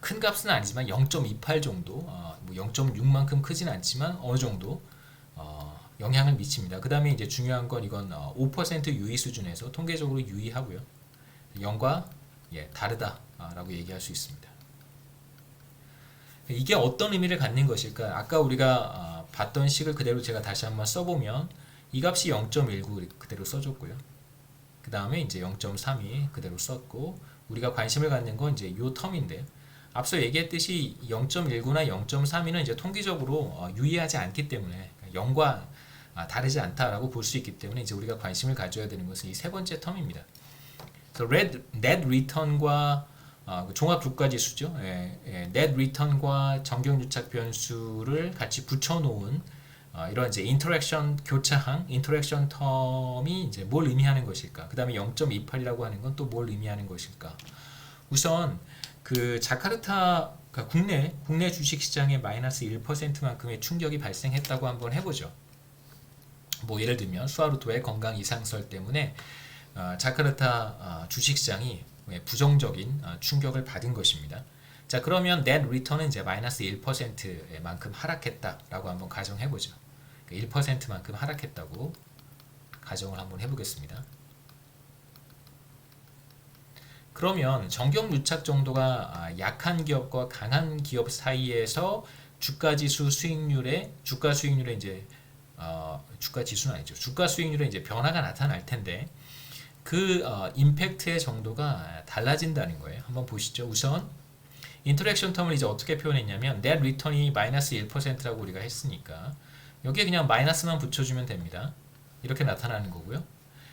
큰 값은 아니지만 0.28 정도, 뭐 0.6만큼 크진 않지만 어느 정도 영향을 미칩니다. 그 다음에 이제 중요한 건 이건 5% 유의 수준에서 통계적으로 유의하고요. 0과 다르다라고 얘기할 수 있습니다. 이게 어떤 의미를 갖는 것일까? 아까 우리가 봤던 식을 그대로 제가 다시 한번 써보면 이 값이 0.19 그대로 써줬고요. 그 다음에 이제 0.32 그대로 썼고 우리가 관심을 갖는 건 이제 요 텀인데 앞서 얘기했듯이 0.19나 0.32는 이제 통계적으로 유의하지 않기 때문에 0과 다르지 않다라고 볼 수 있기 때문에 이제 우리가 관심을 가져야 되는 것은 이 세 번째 텀입니다. 그래서 net return과 종합 주가지수죠. net return과 정경유착 변수를 같이 붙여놓은 이런 이제 인터랙션 교차항, 인터랙션 텀이 이제 뭘 의미하는 것일까? 그 다음에 0.28이라고 하는 건 또 뭘 의미하는 것일까? 우선 그 자카르타 그러니까 국내 주식 시장에 마이너스 1%만큼의 충격이 발생했다고 한번 해보죠. 뭐 예를 들면 수하루토의 건강 이상설 때문에 자카르타 주식시장이 부정적인 충격을 받은 것입니다. 자, 그러면 net return은 이제 마이너스 1%만큼 하락했다라고 한번 가정해보죠. 1%만큼 하락했다고 가정을 한번 해보겠습니다. 그러면 정경유착 정도가 약한 기업과 강한 기업 사이에서 주가지수 수익률의 주가 수익률의 이제 주가 지수는 아니죠. 주가 수익률에 이제 변화가 나타날 텐데 그 임팩트의 정도가 달라진다는 거예요. 한번 보시죠. 우선 인터랙션 텀을 이제 어떻게 표현했냐면 net return이 마이너스 1%라고 우리가 했으니까 여기에 그냥 마이너스만 붙여주면 됩니다. 이렇게 나타나는 거고요.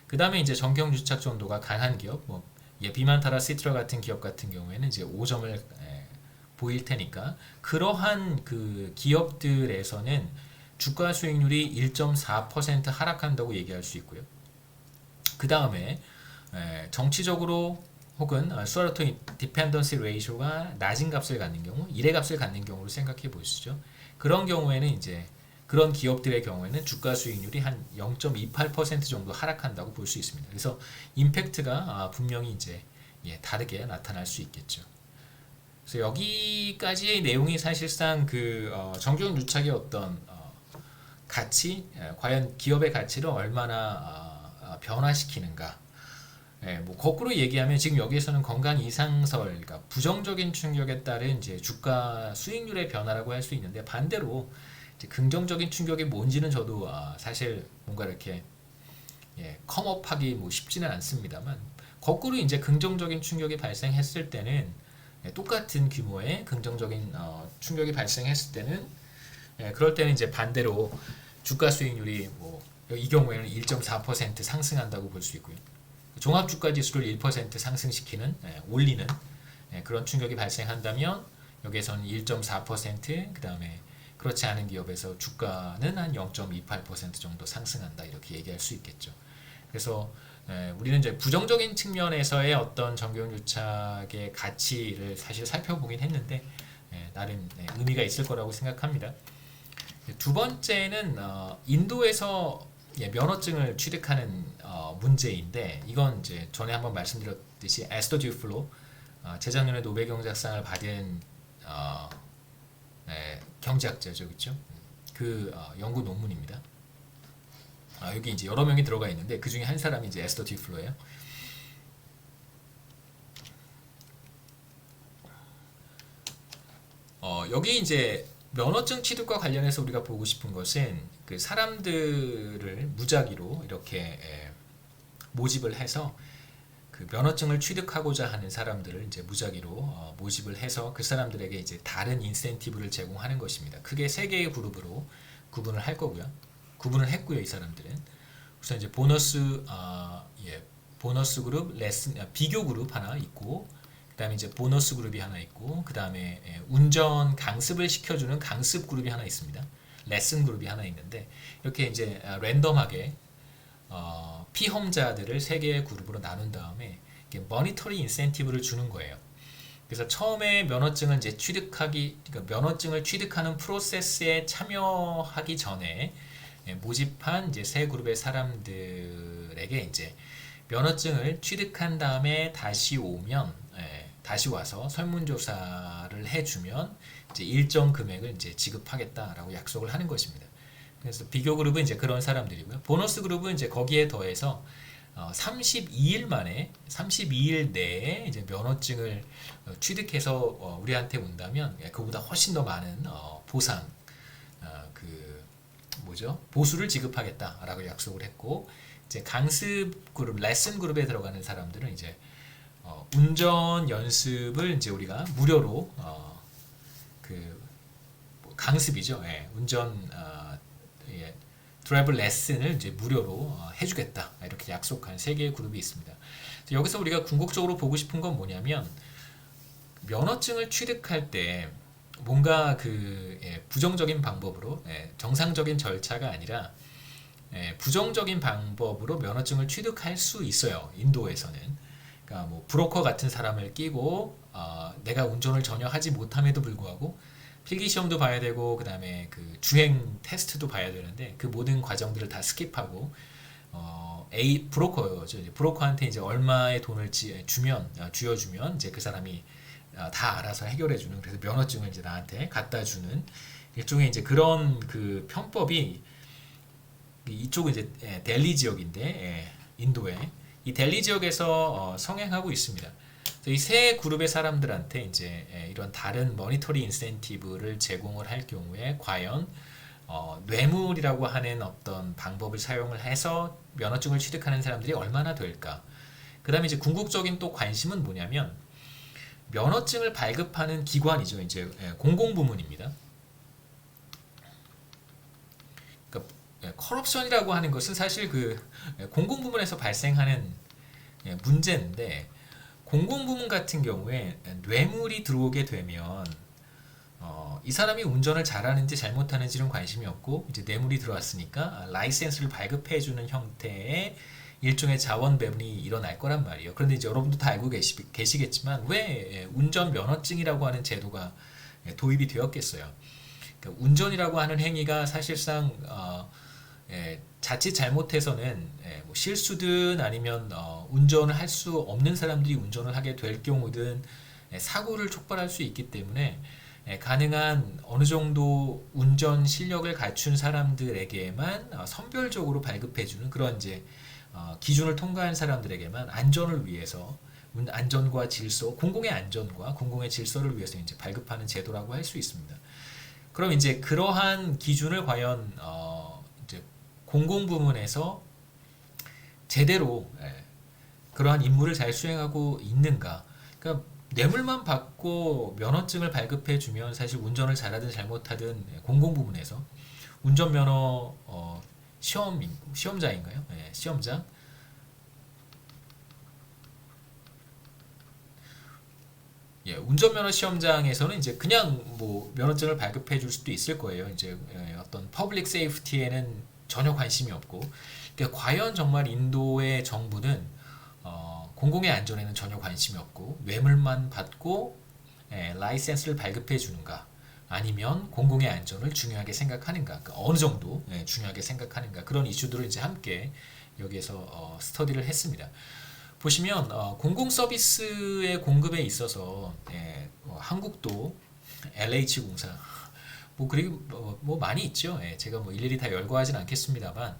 그 다음에 이제 정경유착 정도가 강한 기업, 뭐 비만타라 시트라 같은 기업 같은 경우에는 이제 5점을 보일 테니까 그러한 그 기업들에서는 주가 수익률이 1.4% 하락한다고 얘기할 수 있고요. 그 다음에 정치적으로 혹은 수하루토 디펜던시 레이쇼가 낮은 값을 갖는 경우, 1의 값을 갖는 경우를 생각해 보시죠. 그런 경우에는 이제 그런 기업들의 경우에는 주가 수익률이 한 0.28% 정도 하락한다고 볼 수 있습니다. 그래서 임팩트가 분명히 이제 다르게 나타날 수 있겠죠. 그래서 여기까지의 내용이 사실상 그 정경유착의 어떤 가치, 과연 기업의 가치를 얼마나 변화시키는가. 뭐 거꾸로 얘기하면 지금 여기에서는 건강 이상설, 그러니까 부정적인 충격에 따른 이제 주가 수익률의 변화라고 할 수 있는데 반대로 이제 긍정적인 충격이 뭔지는 저도 사실 뭔가 이렇게 컴업하기 뭐 쉽지는 않습니다만 거꾸로 이제 긍정적인 충격이 발생했을 때는 똑같은 규모의 긍정적인 충격이 발생했을 때는 그럴 때는 이제 반대로 주가 수익률이 뭐 이 경우에는 1.4% 상승한다고 볼 수 있고요. 종합 주가 지수를 1% 상승시키는 올리는 그런 충격이 발생한다면 여기에서는 1.4% 그다음에 그렇지 않은 기업에서 주가는 한 0.28% 정도 상승한다 이렇게 얘기할 수 있겠죠. 그래서 우리는 이제 부정적인 측면에서의 어떤 정경유착의 가치를 사실 살펴보긴 했는데 나름 의미가 있을 거라고 생각합니다. 두 번째는 인도에서 면허증을 취득하는 문제인데 이건 이제 전에 한번 말씀드렸듯이 에스터 듀플로 재작년에 노벨 경제학상을 받은 경제학자죠, 그렇죠? 그 연구 논문입니다. 여기 이제 여러 명이 들어가 있는데 그 중에 한 사람이 이제 에스터 듀플로예요. 여기 이제 면허증 취득과 관련해서 우리가 보고 싶은 것은 그 사람들을 무작위로 이렇게 모집을 해서 그 면허증을 취득하고자 하는 사람들을 이제 무작위로 모집을 해서 그 사람들에게 이제 다른 인센티브를 제공하는 것입니다. 크게 세 개의 그룹으로 구분을 할 거고요. 구분을 했고요, 이 사람들은. 우선 이제 보너스 그룹, 비교 그룹 하나 있고, 그다음에 이제 보너스 그룹이 하나 있고, 그다음에 운전 강습을 시켜주는 강습 그룹이 하나 있습니다. 레슨 그룹이 하나 있는데 이렇게 이제 랜덤하게 피험자들을 세 개의 그룹으로 나눈 다음에 머니터리 인센티브를 주는 거예요. 그래서 처음에 면허증을 이제 그러니까 면허증을 취득하는 프로세스에 참여하기 전에 모집한 이제 세 그룹의 사람들에게 이제 면허증을 취득한 다음에 다시 오면 다시 와서 설문조사를 해주면 이제 일정 금액을 이제 지급하겠다라고 약속을 하는 것입니다. 그래서 비교 그룹은 이제 그런 사람들이고요. 보너스 그룹은 이제 거기에 더해서 32일 내에 이제 면허증을 취득해서 우리한테 온다면 그보다 훨씬 더 많은 보상 그 뭐죠? 보수를 지급하겠다라고 약속을 했고 이제 강습 그룹, 레슨 그룹에 들어가는 사람들은 이제 운전 연습을 이제 우리가 무료로 그 강습이죠. 예, 운전 예, 드라이브 레슨을 이제 무료로 해주겠다 이렇게 약속한 세 개의 그룹이 있습니다. 여기서 우리가 궁극적으로 보고 싶은 건 뭐냐면 면허증을 취득할 때 뭔가 그 부정적인 방법으로 정상적인 절차가 아니라 부정적인 방법으로 면허증을 취득할 수 있어요. 인도에서는. 그러니까 뭐 브로커 같은 사람을 끼고 내가 운전을 전혀 하지 못함에도 불구하고 필기 시험도 봐야 되고 그다음에 그 주행 테스트도 봐야 되는데 그 모든 과정들을 다 스킵하고 브로커죠. 브로커한테 이제 얼마의 돈을 쥐어주면 이제 그 사람이 다 알아서 해결해 주는 그래서 면허증을 이제 나한테 갖다 주는 일종의 이제 그런 그 편법이 이쪽은 이제 델리 지역인데 인도에 이 델리 지역에서 성행하고 있습니다. 이 세 그룹의 사람들한테 이제 이런 다른 머니터리 인센티브를 제공을 할 경우에 과연 뇌물이라고 하는 어떤 방법을 사용을 해서 면허증을 취득하는 사람들이 얼마나 될까? 그다음에 이제 궁극적인 또 관심은 뭐냐면 면허증을 발급하는 기관이죠. 이제 공공부문입니다. 그러니까 커럽션이라고 하는 것은 사실 그 공공부문에서 발생하는 문제인데 공공부문 같은 경우에 뇌물이 들어오게 되면 이 사람이 운전을 잘하는지 잘못하는지는 관심이 없고 이제 뇌물이 들어왔으니까 라이센스를 발급해주는 형태의 일종의 자원 배분이 일어날 거란 말이에요. 그런데 이제 여러분도 다 알고 계시겠지만 왜 운전 면허증이라고 하는 제도가 도입이 되었겠어요. 그러니까 운전이라고 하는 행위가 사실상 자칫 잘못해서는 뭐 실수든 아니면 운전을 할 수 없는 사람들이 운전을 하게 될 경우든 사고를 촉발할 수 있기 때문에 가능한 어느 정도 운전 실력을 갖춘 사람들에게만 선별적으로 발급해주는 그런 이제 기준을 통과한 사람들에게만 안전을 위해서 안전과 질서, 공공의 안전과 공공의 질서를 위해서 이제 발급하는 제도라고 할 수 있습니다. 그럼 이제 그러한 기준을 과연 이제 공공부문에서 제대로 그러한 임무를 잘 수행하고 있는가? 그러니까 뇌물만 받고 면허증을 발급해 주면 사실 운전을 잘하든 잘못하든 공공부문에서 운전면허 시험자인가요? 시험자. 운전면허 시험장에서는 이제 그냥 뭐 면허증을 발급해 줄 수도 있을 거예요. 이제 어떤 퍼블릭 세이프티에는 전혀 관심이 없고, 그러니까 과연 정말 인도의 정부는 공공의 안전에는 전혀 관심이 없고 뇌물만 받고 라이센스를 발급해 주는가? 아니면 공공의 안전을 중요하게 생각하는가? 그러니까 어느 정도 중요하게 생각하는가? 그런 이슈들을 이제 함께 여기에서 스터디를 했습니다. 보시면 공공 서비스의 공급에 있어서 한국도 LH 공사 뭐 그리고 뭐 많이 있죠. 제가 뭐 일일이 다 열거하진 않겠습니다만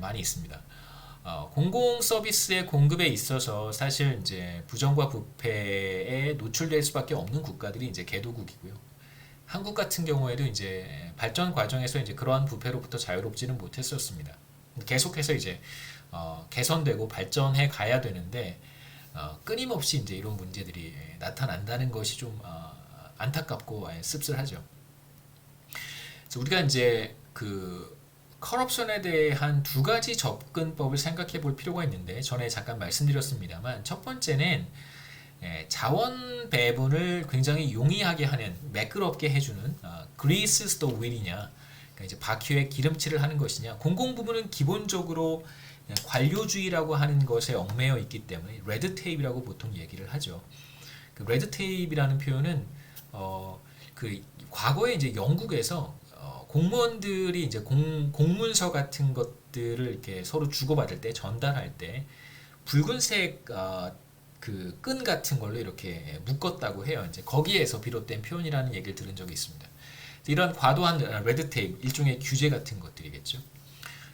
많이 있습니다. 공공 서비스의 공급에 있어서 사실 이제 부정과 부패에 노출될 수밖에 없는 국가들이 이제 개도국이고요. 한국 같은 경우에도 이제 발전 과정에서 이제 그러한 부패로부터 자유롭지는 못했었습니다. 계속해서 이제 개선되고 발전해 가야 되는데 끊임없이 이제 이런 문제들이 나타난다는 것이 좀 안타깝고 씁쓸하죠. 그래서 우리가 이제 그 커럽션에 대한 두 가지 접근법을 생각해 볼 필요가 있는데 전에 잠깐 말씀드렸습니다만 첫 번째는 자원 배분을 굉장히 용이하게 하는 매끄럽게 해주는 grease the wheel이냐 그러니까 이제 바퀴에 기름칠을 하는 것이냐 공공 부분은 기본적으로 관료주의라고 하는 것에 얽매여 있기 때문에 레드 테이프라고 보통 얘기를 하죠. 그 레드 테이프라는 표현은 그 과거에 이제 영국에서 공무원들이 이제 공문서 같은 것들을 이렇게 서로 주고받을 때 전달할 때 붉은색 그 끈 같은 걸로 이렇게 묶었다고 해요. 이제 거기에서 비롯된 표현이라는 얘기를 들은 적이 있습니다. 이런 과도한 레드 테이프, 일종의 규제 같은 것들이겠죠.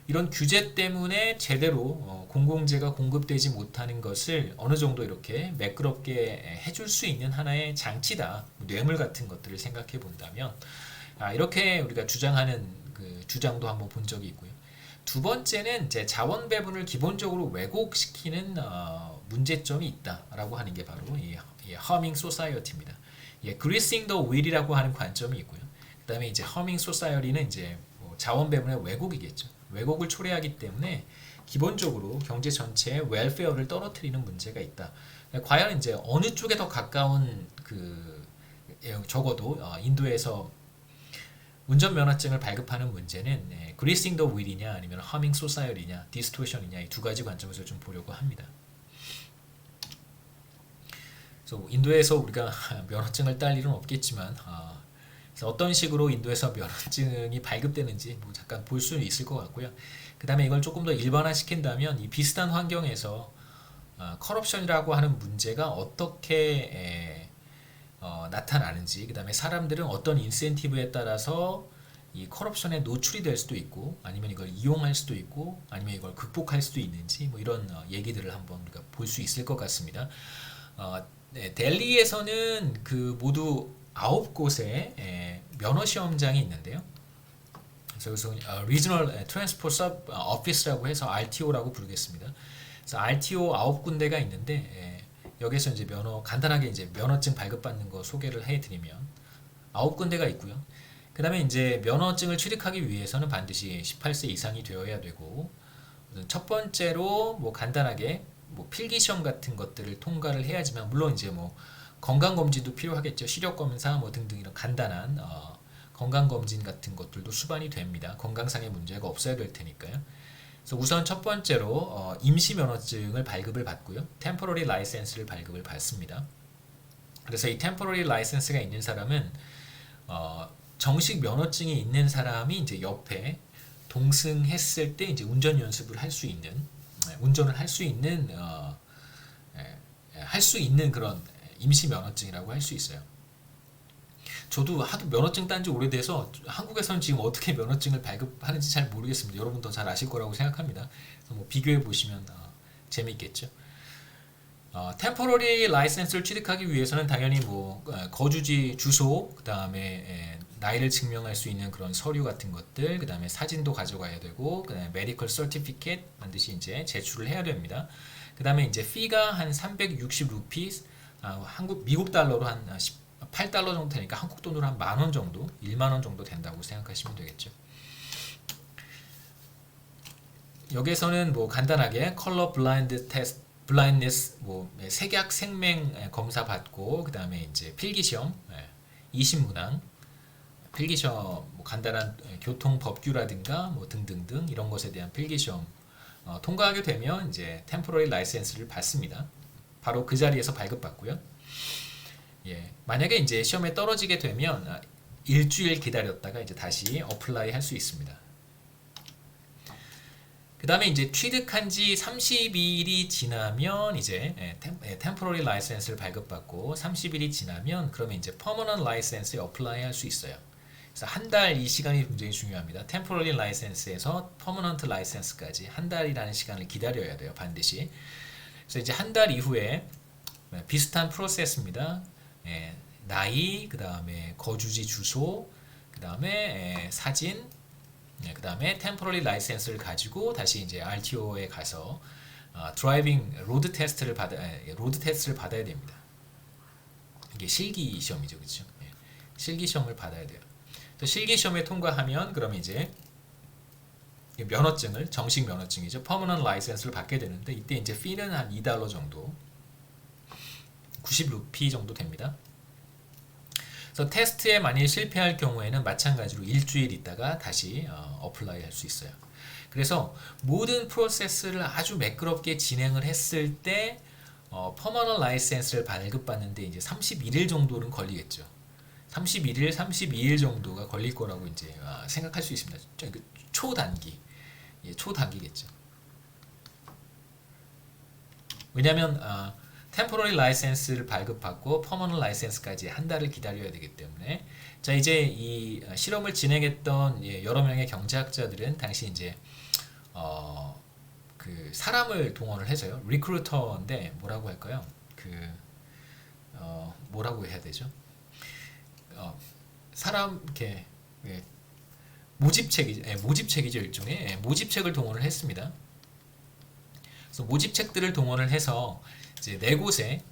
이런 규제 때문에 제대로 공공재가 공급되지 못하는 것을 어느 정도 이렇게 매끄럽게 해줄 수 있는 하나의 장치다. 뇌물 같은 것들을 생각해 본다면 이렇게 우리가 주장하는 그 주장도 한번 본 적이 있고요. 두 번째는 이제 자원 배분을 기본적으로 왜곡시키는 문제점이 있다라고 하는 게 바로 이 허밍 소사이어티입니다. 그리싱 더 윌이라고 하는 관점이 있고요. 그다음에 이제 허밍 소사이어티는 이제 자원 배분의 왜곡이겠죠. 왜곡을 초래하기 때문에 기본적으로 경제 전체의 웰페어를 떨어뜨리는 문제가 있다. 과연 이제 어느 쪽에 더 가까운 그 적어도 인도에서 운전면허증을 발급하는 문제는 그리싱 더 윌이냐 아니면 허밍 소사이어티냐 디스토션이냐 이 두 가지 관점에서 좀 보려고 합니다. 그래서 인도에서 우리가 면허증을 딸 일은 없겠지만 어떤 식으로 인도에서 면허증이 발급되는지 뭐 잠깐 볼 수는 있을 것 같고요. 그 다음에 이걸 조금 더 일반화시킨다면 이 비슷한 환경에서 커럽션이라고 하는 문제가 어떻게 나타나는지, 그 다음에 사람들은 어떤 인센티브에 따라서 이 커럽션에 노출이 될 수도 있고, 아니면 이걸 이용할 수도 있고, 아니면 이걸 극복할 수도 있는지, 뭐 이런 얘기들을 한번 우리가 볼 수 있을 것 같습니다. 델리에서는 그 모두 9곳의 면허 시험장이 있는데요. 그래서 Regional Transport Office라고 해서 RTO라고 부르겠습니다. 그래서 RTO 9군데가 있는데 여기서 이제 간단하게 이제 면허증 발급받는 거 소개를 해드리면 9군데가 있고요. 그 다음에 이제 면허증을 취득하기 위해서는 반드시 18세 이상이 되어야 되고, 첫 번째로 뭐 간단하게 뭐 필기시험 같은 것들을 통과를 해야지만, 물론 이제 뭐 건강검진도 필요하겠죠. 시력검사 뭐 등등 이런 간단한 건강검진 같은 것들도 수반이 됩니다. 건강상의 문제가 없어야 될 테니까요. 그래서 우선 첫 번째로 임시 면허증을 발급을 받고요. 템포러리 라이센스를 발급을 받습니다. 그래서 이 템포러리 라이센스가 있는 사람은 정식 면허증이 있는 사람이 이제 옆에 동승했을 때 이제 운전 연습을 할 수 있는, 운전을 할 수 있는 그런 임시 면허증이라고 할 수 있어요. 저도 하도 면허증 딴 지 오래돼서 한국에서는 지금 어떻게 면허증을 발급하는지 잘 모르겠습니다. 여러분 더 잘 아실 거라고 생각합니다. 그래서 뭐 비교해 보시면 재미있겠죠. 템포러리 라이센스를 취득하기 위해서는 당연히 뭐 거주지 주소, 그 다음에 나이를 증명할 수 있는 그런 서류 같은 것들, 그 다음에 사진도 가져가야 되고, 그 다음에 메디컬 서티피켓 반드시 이제 제출을 해야 됩니다. 그 다음에 이제 피가 한 360 루피스, 미국 달러로 한 8달러 정도 되니까 한국 돈으로 한 10,000원 정도, 10,000원 정도 된다고 생각하시면 되겠죠. 여기에서는 뭐 간단하게 컬러 블라인드 테스트, 블라인드니스 뭐 색약 생명 검사 받고, 그 다음에 이제 필기시험, 이신문항, 필기시험, 뭐 간단한 교통 법규라든가 뭐 등등등 이런 것에 대한 필기시험 통과하게 되면 이제 템포러리 라이센스를 받습니다. 바로 그 자리에서 발급받고요. 만약에 이제 시험에 떨어지게 되면 일주일 기다렸다가 이제 다시 어플라이 할 수 있습니다. 그 다음에 이제 취득한 지 30일이 지나면 이제 템포러리 라이센스를 발급받고, 30일이 지나면 그러면 이제 퍼머넌트 라이센스에 어플라이 할 수 있어요. 그래서 한 달, 이 시간이 굉장히 중요합니다. 템포러리 라이센스에서 퍼머넌트 라이센스까지 한 달이라는 시간을 기다려야 돼요, 반드시. 그래서 이제 한 달 이후에 비슷한 프로세스입니다. 나이, 그 다음에 거주지 주소, 그 다음에 사진, 그 다음에 템포러리 라이센스를 가지고 다시 이제 RTO에 가서 드라이빙 로드 테스트를 받아야 됩니다. 이게 실기 시험이죠, 그렇죠? 실기 시험을 받아야 돼요. 실기 시험에 통과하면 그러면 이제 면허증을, 정식 면허증이죠, 퍼머넌트 라이센스를 받게 되는데, 이때 이제 피는 한 $2 정도, 90 루피 정도 됩니다. 그래서 테스트에 만일 실패할 경우에는 마찬가지로 일주일 있다가 다시 어플라이 할 수 있어요. 그래서 모든 프로세스를 아주 매끄럽게 진행을 했을 때 퍼머넌 라이센스를 발급받는데 이제 31일 정도는 걸리겠죠. 31일, 32일 정도가 걸릴 거라고 이제 생각할 수 있습니다. 초단기, 초단기겠죠. 왜냐하면 템포러리 라이센스를 발급받고 퍼머넌 라이센스까지 한 달을 기다려야 되기 때문에 자 이제 이 실험을 진행했던 여러 명의 경제학자들은 당시 이제 그 사람을 동원을 해서요. 리크루터인데 뭐라고 할까요? 뭐라고 해야 되죠? 사람 이렇게 모집책이죠 일종의 모집책을 동원을 했습니다. 그래서 모집책들을 동원을 해서 이제 네 곳에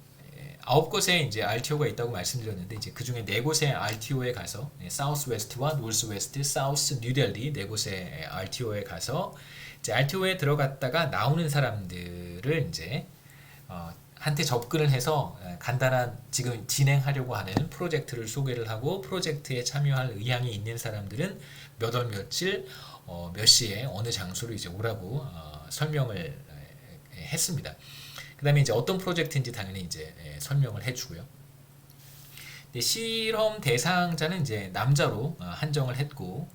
9곳에 이제 RTO가 있다고 말씀드렸는데 이제 그 중에 네 곳의 RTO에 가서 사우스 웨스트와 노스 웨스트, 사우스 뉴델리 네 곳의 RTO에 가서 이제 RTO에 들어갔다가 나오는 사람들을 이제 한테 접근을 해서 간단한 지금 진행하려고 하는 프로젝트를 소개를 하고 프로젝트에 참여할 의향이 있는 사람들은 몇 월 며칠 몇 시에 어느 장소로 이제 오라고 설명을 했습니다. 그 다음에 이제 어떤 프로젝트인지 당연히 이제 설명을 해주고요. 실험 대상자는 이제 남자로 한정을 했고,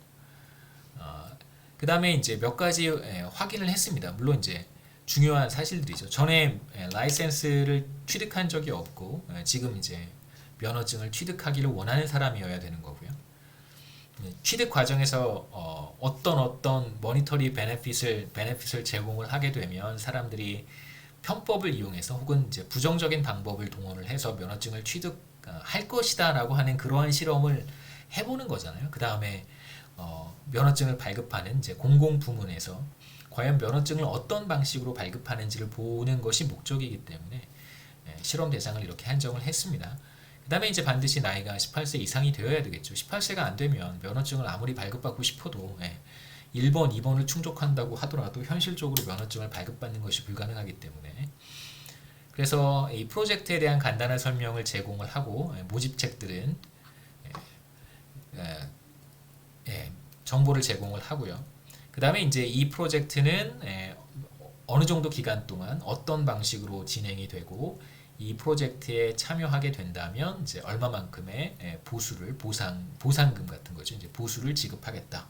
그 다음에 이제 몇 가지 확인을 했습니다. 물론 이제 중요한 사실들이죠. 전에 라이센스를 취득한 적이 없고, 지금 이제 면허증을 취득하기를 원하는 사람이어야 되는 거고요. 취득 과정에서 어떤 모니터리 베네핏을 제공을 하게 되면 사람들이 편법을 이용해서 혹은 이제 부정적인 방법을 동원을 해서 면허증을 취득할 것이다라고 하는 그러한 실험을 해보는 거잖아요. 그 다음에 면허증을 발급하는 이제 공공부문에서 과연 면허증을 어떤 방식으로 발급하는지를 보는 것이 목적이기 때문에 실험 대상을 이렇게 한정을 했습니다. 그 다음에 이제 반드시 나이가 18세 이상이 되어야 되겠죠. 18세가 안 되면 면허증을 아무리 발급받고 싶어도 1번, 2번을 충족한다고 하더라도 현실적으로 면허증을 발급받는 것이 불가능하기 때문에 그래서 이 프로젝트에 대한 간단한 설명을 제공을 하고 모집책들은 정보를 제공을 하고요. 그 다음에 이제 이 프로젝트는 어느 정도 기간 동안 어떤 방식으로 진행이 되고 이 프로젝트에 참여하게 된다면 이제 얼마만큼의 보상금 같은 거죠. 이제 보수를 지급하겠다.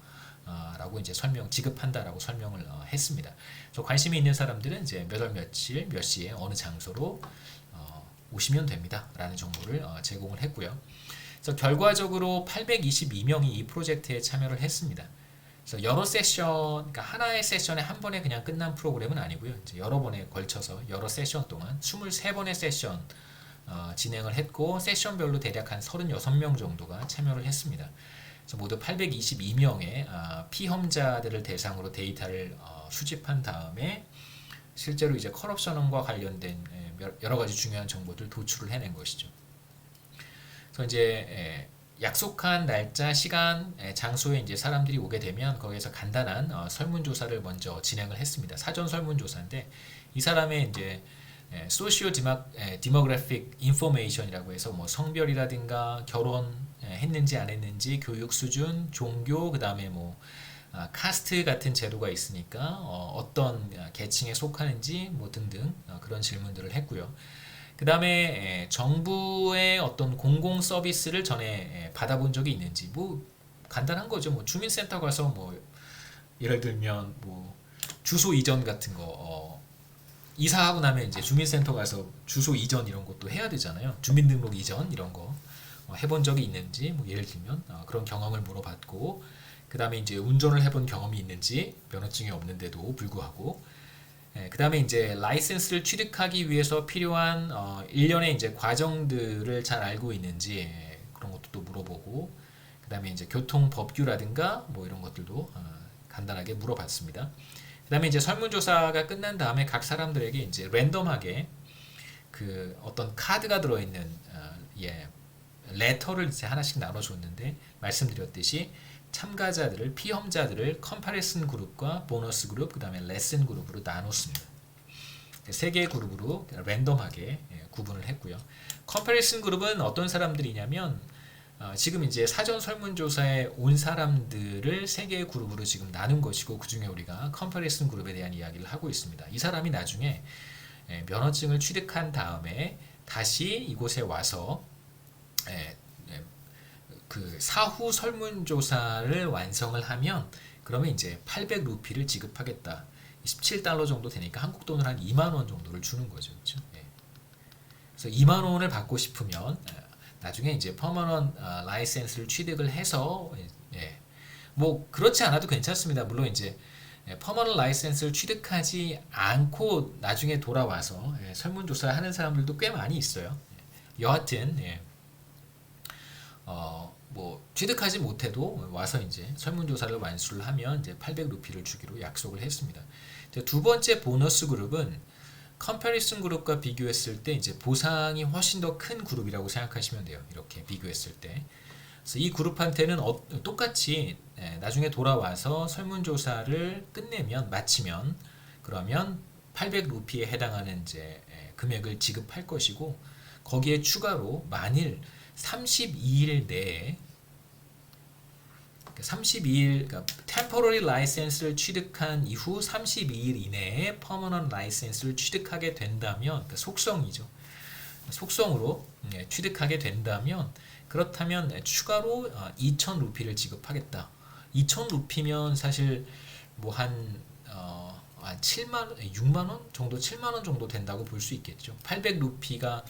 라고 이제 지급한다라고 설명을 했습니다. 저 관심이 있는 사람들은 이제 몇 월 며칠 몇 시에 어느 장소로 오시면 됩니다. 라는 정보를 제공을 했고요. 그래서 결과적으로 822명이 이 프로젝트에 참여를 했습니다. 그래서 여러 세션, 그러니까 하나의 세션에 한 번에 그냥 끝난 프로그램은 아니고요. 이제 여러 번에 걸쳐서 여러 세션 동안 23번의 세션 진행을 했고 세션별로 대략 한 36명 정도가 참여를 했습니다. 그래서 모두 822명의 피험자들을 대상으로 데이터를 수집한 다음에 실제로 이제 커럽션과 관련된 여러 가지 중요한 정보들 도출을 해낸 것이죠. 그래서 이제 약속한 날짜, 시간, 장소에 이제 사람들이 오게 되면 거기에서 간단한 설문조사를 먼저 진행을 했습니다. 사전 설문조사인데 이 사람의 이제 소시오 디모그래픽 인포메이션이라고 해서 뭐 성별이라든가 결혼 했는지 안 했는지, 교육 수준, 종교, 그 다음에 뭐 카스트 같은 제도가 있으니까 어떤 계층에 속하는지 뭐 등등 그런 질문들을 했고요. 그 다음에 정부의 어떤 공공 서비스를 전에 받아본 적이 있는지 뭐 간단한 거죠. 뭐 주민센터 가서 뭐 예를 들면 뭐 주소 이전 같은 거 이사하고 나면 이제 주민센터 가서 주소 이전 이런 것도 해야 되잖아요. 주민등록 이전 이런 거 해본 적이 있는지 뭐 예를 들면 그런 경험을 물어봤고 그 다음에 이제 운전을 해본 경험이 있는지 면허증이 없는데도 불구하고 그 다음에 이제 라이센스를 취득하기 위해서 필요한 일련의 이제 과정들을 잘 알고 있는지 그런 것도 또 물어보고 그 다음에 이제 교통 법규라든가 뭐 이런 것들도 간단하게 물어봤습니다. 그 다음에 이제 설문조사가 끝난 다음에 각 사람들에게 이제 랜덤하게 그 어떤 카드가 들어있는 레터를 이제 하나씩 나눠줬는데 말씀드렸듯이 참가자들을 피험자들을 컴파리슨 그룹과 보너스 그룹 그 다음에 레슨 그룹으로 나눴습니다. 세 개의 그룹으로 랜덤하게 구분을 했고요. 컴파리슨 그룹은 어떤 사람들이냐면 지금 이제 사전 설문조사에 온 사람들을 세 개의 그룹으로 지금 나눈 것이고 그 중에 우리가 컴퍼리슨 그룹에 대한 이야기를 하고 있습니다. 이 사람이 나중에 면허증을 취득한 다음에 다시 이곳에 와서 예, 예, 그 사후 설문조사를 완성을 하면 그러면 이제 800루피를 지급하겠다. 17달러 정도 되니까 한국 돈으로 한 2만 원 정도를 주는 거죠. 그렇죠? 예. 그래서 2만 원을 받고 싶으면 나중에 이제 퍼머넌 라이센스를 취득을 해서 뭐 그렇지 않아도 괜찮습니다. 물론 이제 퍼머넌 라이센스를 취득하지 않고 나중에 돌아와서 설문조사를 하는 사람들도 꽤 많이 있어요. 여하튼 뭐 취득하지 못해도 와서 이제 설문조사를 완수를 하면 이제 800루피를 주기로 약속을 했습니다. 두 번째 보너스 그룹은 컴패리슨 그룹과 비교했을 때 이제 보상이 훨씬 더 큰 그룹이라고 생각하시면 돼요. 이렇게 비교했을 때. 그래서 이 그룹한테는 똑같이 나중에 돌아와서 설문조사를 끝내면 마치면 그러면 800루피에 해당하는 이제 금액을 지급할 것이고 거기에 추가로 만일 32일 내에 32일 그러니까 temporary license를 취득한 이후 32일 이내에 permanent license를 취득하게 된다면 그러니까 속성이죠. 속성으로 취득하게 된다면 그렇다면 추가로 2,000루피를 지급하겠다. 2,000루피면 사실 뭐 한 7만 6만 원 정도 7만 원 정도 된다고 볼 수 있겠죠. 800루피가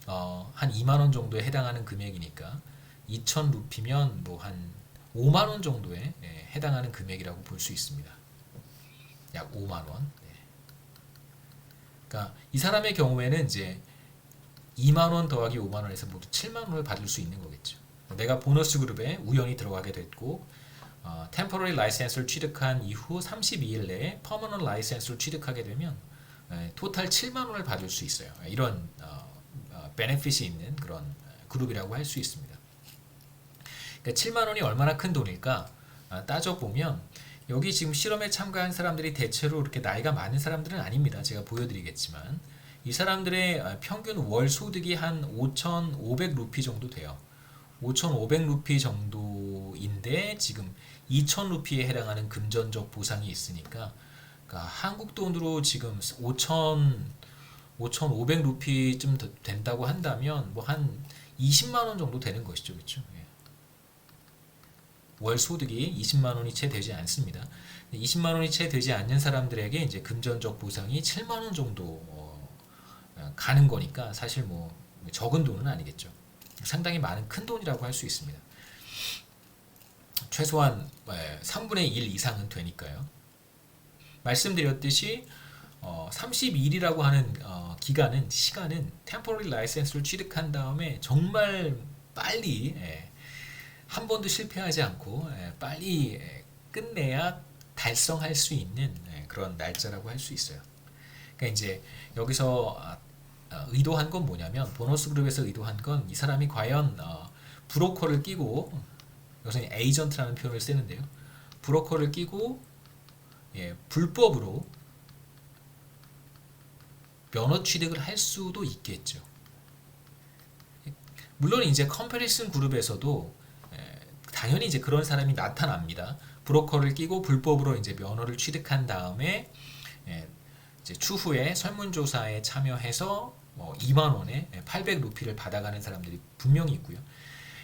한 2만 원 정도에 해당하는 금액이니까 2,000루피면 뭐 한 5만 원 정도에 해당하는 금액이라고 볼 수 있습니다. 약 5만 원. 그러니까 이 사람의 경우에는 이제 2만 원 더하기 5만 원에서 모두 7만 원을 받을 수 있는 거겠죠. 내가 보너스 그룹에 우연히 들어가게 됐고 temporary license를 취득한 이후 32일 내에 permanent license를 취득하게 되면 토탈 7만 원을 받을 수 있어요. 이런 베네핏이 있는 그런 그룹이라고 할 수 있습니다. 그러니까 7만 원이 얼마나 큰 돈일까 따져보면 여기 지금 실험에 참가한 사람들이 대체로 이렇게 나이가 많은 사람들은 아닙니다. 제가 보여드리겠지만 이 사람들의 평균 월 소득이 한 5,500루피 정도 돼요. 5,500루피 정도인데 지금 2,000루피에 해당하는 금전적 보상이 있으니까 그러니까 한국 돈으로 지금 5,500루피쯤 된다고 한다면 뭐 한 20만 원 정도 되는 것이죠. 그렇죠? 월 소득이 20만 원이 채 되지 않습니다. 20만 원이 채 되지 않는 사람들에게 이제 금전적 보상이 7만 원 정도 가는 거니까 사실 뭐 적은 돈은 아니겠죠. 상당히 많은 큰 돈이라고 할 수 있습니다. 최소한 3분의 1 이상은 되니까요. 말씀드렸듯이 30일이라고 하는 시간은 temporary license를 취득한 다음에 정말 빨리 한 번도 실패하지 않고 빨리 끝내야 달성할 수 있는 그런 날짜라고 할 수 있어요. 그러니까 이제 여기서 의도한 건 뭐냐면 보너스 그룹에서 의도한 건 이 사람이 과연 브로커를 끼고 여기서 에이전트라는 표현을 쓰는데요. 브로커를 끼고 불법으로 면허 취득을 할 수도 있겠죠. 물론 이제 컴패리슨 그룹에서도 당연히 이제 그런 사람이 나타납니다. 브로커를 끼고 불법으로 이제 면허를 취득한 다음에 이제 추후에 설문조사에 참여해서 2만 원에 800루피를 받아가는 사람들이 분명히 있고요.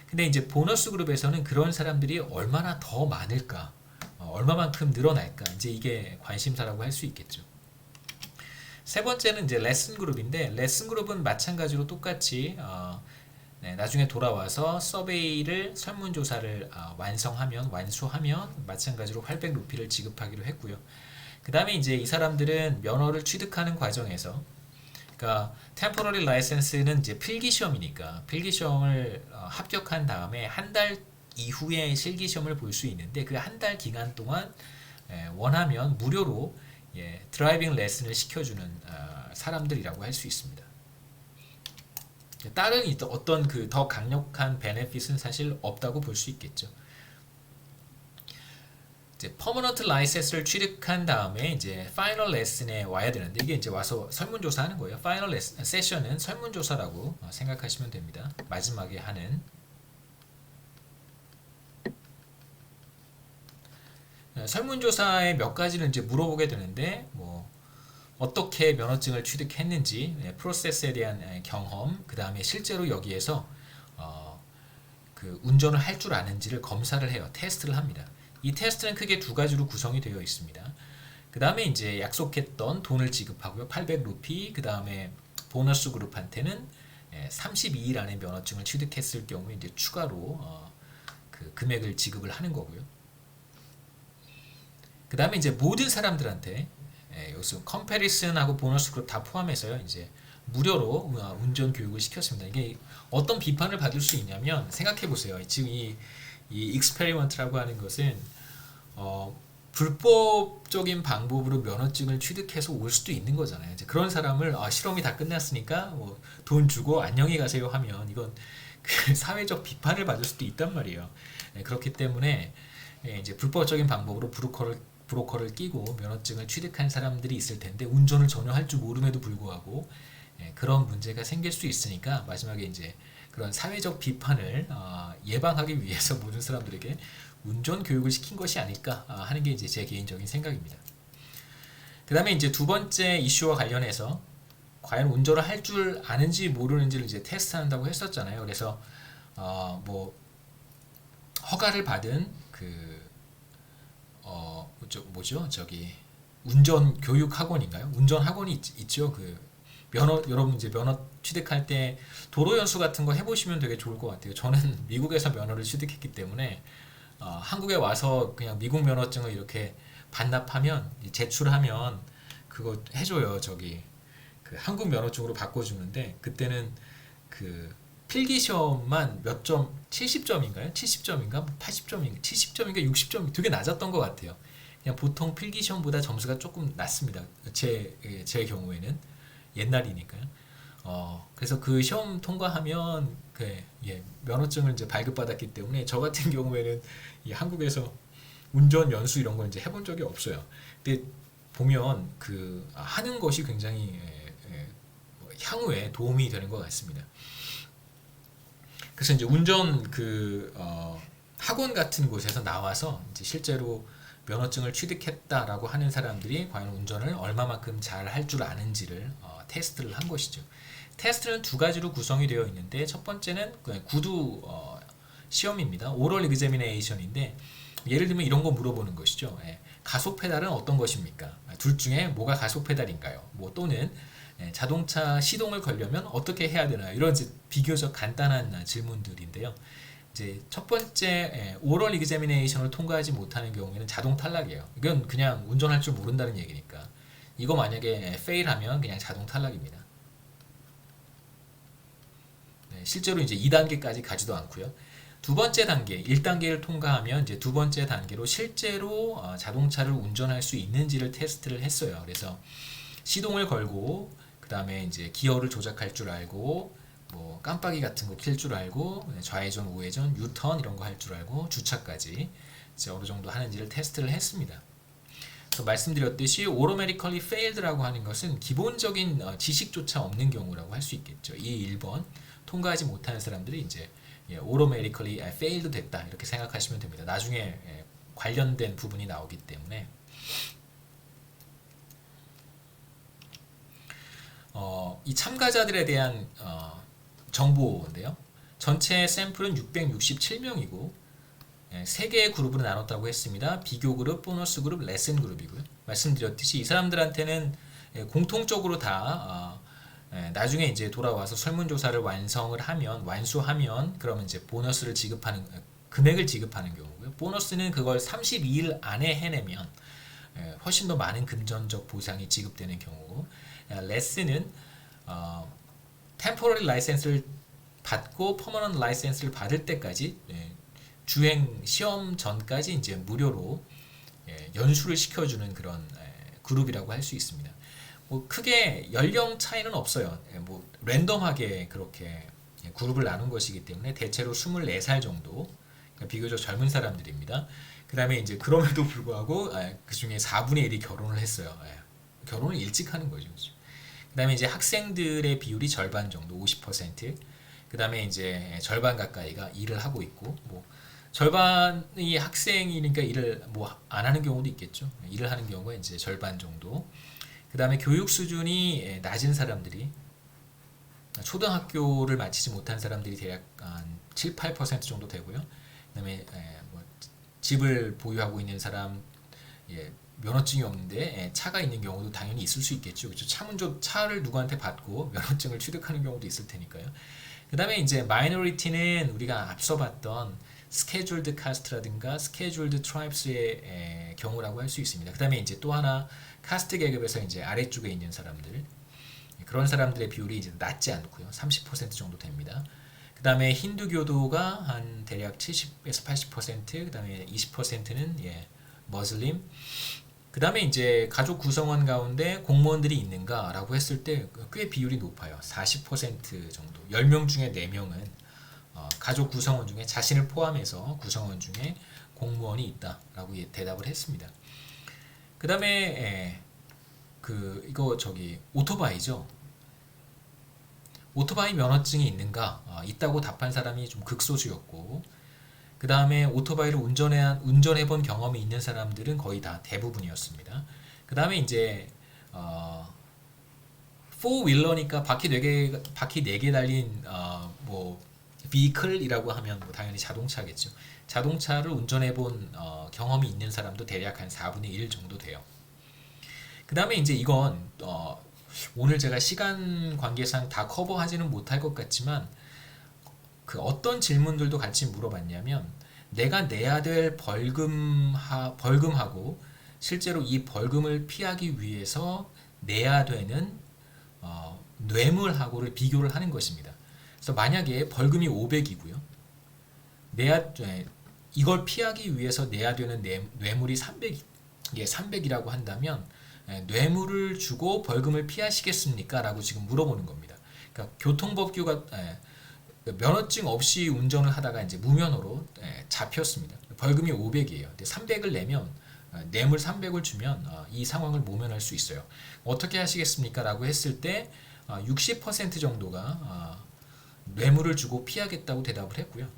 근데 이제 보너스 그룹에서는 그런 사람들이 얼마나 더 많을까, 얼마만큼 늘어날까, 이제 이게 관심사라고 할 수 있겠죠. 세 번째는 이제 레슨 그룹인데 레슨 그룹은 마찬가지로 똑같이 나중에 돌아와서 서베이를 설문조사를 완수하면 마찬가지로 800루피를 지급하기로 했고요. 그 다음에 이제 이 사람들은 면허를 취득하는 과정에서 그러니까 temporary license는 이제 필기시험이니까 필기시험을 합격한 다음에 한 달 이후에 실기시험을 볼 수 있는데 그 한 달 기간 동안 원하면 무료로 드라이빙 레슨을 시켜주는 사람들이라고 할 수 있습니다. 다른 어떤 그 더 강력한 베네핏은 사실 없다고 볼 수 있겠죠. 이제 퍼머넌트 라이센스를 취득한 다음에 이제 파이널 레슨에 와야 되는데 이게 이제 와서 설문조사 하는 거예요. 파이널 세션은 설문조사라고 생각하시면 됩니다. 마지막에 하는 설문조사에 몇 가지를 이제 물어보게 되는데 뭐 어떻게 면허증을 취득했는지, 프로세스에 대한 경험, 그 다음에 실제로 여기에서 그 운전을 할 줄 아는지를 검사를 해요. 테스트를 합니다. 이 테스트는 크게 두 가지로 구성이 되어 있습니다. 그 다음에 이제 약속했던 돈을 지급하고요. 800루피. 그 다음에 보너스 그룹한테는 32일 안에 면허증을 취득했을 경우에 이제 추가로 그 금액을 지급을 하는 거고요. 그 다음에 이제 모든 사람들한테 여기서 컴패리슨하고 보너스 그룹 다 포함해서요. 이제 무료로 운전 교육을 시켰습니다. 이게 어떤 비판을 받을 수 있냐면 생각해 보세요. 지금 이 익스페리먼트라고 하는 것은 불법적인 방법으로 면허증을 취득해서 올 수도 있는 거잖아요. 이제 그런 사람을 실험이 다 끝났으니까 뭐 돈 주고 안녕히 가세요 하면 이건 그 사회적 비판을 받을 수도 있단 말이에요. 그렇기 때문에 이제 불법적인 방법으로 브로커를 끼고 면허증을 취득한 사람들이 있을 텐데 운전을 전혀 할 줄 모름에도 불구하고 그런 문제가 생길 수 있으니까 마지막에 이제 그런 사회적 비판을 예방하기 위해서 모든 사람들에게 운전 교육을 시킨 것이 아닐까 하는 게 이제 제 개인적인 생각입니다. 그 다음에 이제 두 번째 이슈와 관련해서 과연 운전을 할 줄 아는지 모르는지를 이제 테스트한다고 했었잖아요. 그래서 뭐 허가를 받은 그 뭐죠? 저기 운전 교육 학원인가요? 운전 학원이 있죠. 그 여러분 이제 면허 취득할 때 도로 연수 같은 거 해보시면 되게 좋을 것 같아요. 저는 미국에서 면허를 취득했기 때문에 한국에 와서 그냥 미국 면허증을 이렇게 반납하면 제출하면 그거 해줘요. 저기 그 한국 면허증으로 바꿔주는데 그때는 그 필기 시험만 몇 점, 70점인가요? 70점인가? 80점인가? 70점인가? 60점 되게 낮았던 것 같아요. 그냥 보통 필기 시험보다 점수가 조금 낮습니다. 제 경우에는 옛날이니까요. 그래서 그 시험 통과하면 면허증을 이제 발급받았기 때문에 저 같은 경우에는 이 한국에서 운전 연수 이런 걸 이제 해본 적이 없어요. 근데 보면 그 하는 것이 굉장히 향후에 도움이 되는 것 같습니다. 그래서 이제 운전 학원 같은 곳에서 나와서 이제 실제로 면허증을 취득했다라고 하는 사람들이 과연 운전을 얼마만큼 잘 할 줄 아는지를 테스트를 한 것이죠. 테스트는 두 가지로 구성이 되어 있는데 첫 번째는 구두 시험입니다. 오럴 examination인데 예를 들면 이런 거 물어보는 것이죠. 가속 페달은 어떤 것입니까? 둘 중에 뭐가 가속 페달인가요? 뭐 또는 자동차 시동을 걸려면 어떻게 해야 되나요? 이런 이제 비교적 간단한 질문들인데요. 이제 첫 번째 오럴 examination을 통과하지 못하는 경우에는 자동 탈락이에요. 이건 그냥 운전할 줄 모른다는 얘기니까. 이거 만약에 fail하면 그냥 자동 탈락입니다. 실제로 이제 2단계까지 가지도 않고요. 두 번째 단계, 1단계를 통과하면 이제 두 번째 단계로 실제로 자동차를 운전할 수 있는지를 테스트를 했어요. 그래서 시동을 걸고 그 다음에 이제 기어를 조작할 줄 알고 뭐 깜빡이 같은 거 켤 줄 알고 좌회전, 우회전, 유턴 이런 거 할 줄 알고 주차까지 이제 어느 정도 하는지를 테스트를 했습니다. 그래서 말씀드렸듯이 automatically failed라고 하는 것은 기본적인 지식조차 없는 경우라고 할 수 있겠죠. 이 1번 통과하지 못하는 사람들이 이제 automatically failed 됐다 이렇게 생각하시면 됩니다. 나중에 관련된 부분이 나오기 때문에 이 참가자들에 대한 정보인데요. 전체 샘플은 667명이고 3개의 그룹으로 나눴다고 했습니다. 비교 그룹, 보너스 그룹, 레슨 그룹이고요. 말씀드렸듯이 이 사람들한테는 공통적으로 다 나중에 이제 돌아와서 설문조사를 완수하면 그러면 이제 보너스를 지급하는 금액을 지급하는 경우고요. 보너스는 그걸 32일 안에 해내면 훨씬 더 많은 금전적 보상이 지급되는 경우고, 레슨은 템포러리 라이센스를 받고 퍼머넌트 라이센스를 받을 때까지 주행 시험 전까지 이제 무료로 연수를 시켜주는 그런 그룹이라고 할 수 있습니다. 뭐 크게 연령 차이는 없어요. 뭐 랜덤하게 그렇게 그룹을 나눈 것이기 때문에 대체로 24살 정도, 그러니까 비교적 젊은 사람들입니다. 그 다음에 이제 그럼에도 불구하고 그 중에 4분의 1이 결혼을 했어요. 결혼을 일찍 하는 거죠. 그 다음에 이제 학생들의 비율이 절반 정도, 50%. 그 다음에 이제 절반 가까이가 일을 하고 있고, 뭐 절반이 학생이니까 일을 뭐 안 하는 경우도 있겠죠. 일을 하는 경우가 이제 절반 정도. 그 다음에 교육 수준이 낮은 사람들이 초등학교를 마치지 못한 사람들이 대략 한 7, 8% 정도 되고요. 그다음에 뭐 집을 보유하고 있는 사람, 면허증이 없는데 차가 있는 경우도 당연히 있을 수 있겠죠. 그렇죠? 차를 누구한테 받고 면허증을 취득하는 경우도 있을 테니까요. 그다음에 이제 마이너리티는 우리가 앞서 봤던 스케줄드 카스트라든가 스케줄드 트라이브스의 경우라고 할 수 있습니다. 그다음에 이제 또 하나 카스트 계급에서 이제 아래쪽에 있는 사람들, 그런 사람들의 비율이 이제 낮지 않고요. 30% 정도 됩니다. 그 다음에 힌두교도가 한 대략 70에서 80%, 그 다음에 20%는 머슬림. 그 다음에 이제 가족 구성원 가운데 공무원들이 있는가라고 했을 때 꽤 비율이 높아요. 40% 정도. 10명 중에 4명은 가족 구성원 중에 자신을 포함해서 구성원 중에 공무원이 있다라고 대답을 했습니다. 그 다음에 이거 오토바이죠. 오토바이 면허증이 있는가? 있다고 답한 사람이 좀 극소수였고, 그 다음에 오토바이를 운전해본 경험이 있는 사람들은 거의 다 대부분이었습니다. 그 다음에 이제 4윌러니까 바퀴 4개 달린 뭐 vehicle이라고 하면 뭐 당연히 자동차겠죠. 자동차를 운전해본 경험이 있는 사람도 대략 한 4분의 1 정도 돼요. 그 다음에 이제 이건 오늘 제가 시간 관계상 다 커버하지는 못할 것 같지만 그 어떤 질문들도 같이 물어봤냐면 내가 내야 될 벌금하고 실제로 이 벌금을 피하기 위해서 내야 되는 뇌물하고를 비교를 하는 것입니다. 그래서 만약에 벌금이 500이고요. 이걸 피하기 위해서 내야 되는 뇌물이 300이라고 한다면 뇌물을 주고 벌금을 피하시겠습니까? 라고 지금 물어보는 겁니다. 그러니까 교통법규가 면허증 없이 운전을 하다가 이제 무면허로 잡혔습니다. 벌금이 500이에요. 300을 내면 뇌물 300을 주면 이 상황을 모면할 수 있어요. 어떻게 하시겠습니까? 라고 했을 때 60% 정도가 뇌물을 주고 피하겠다고 대답을 했고요.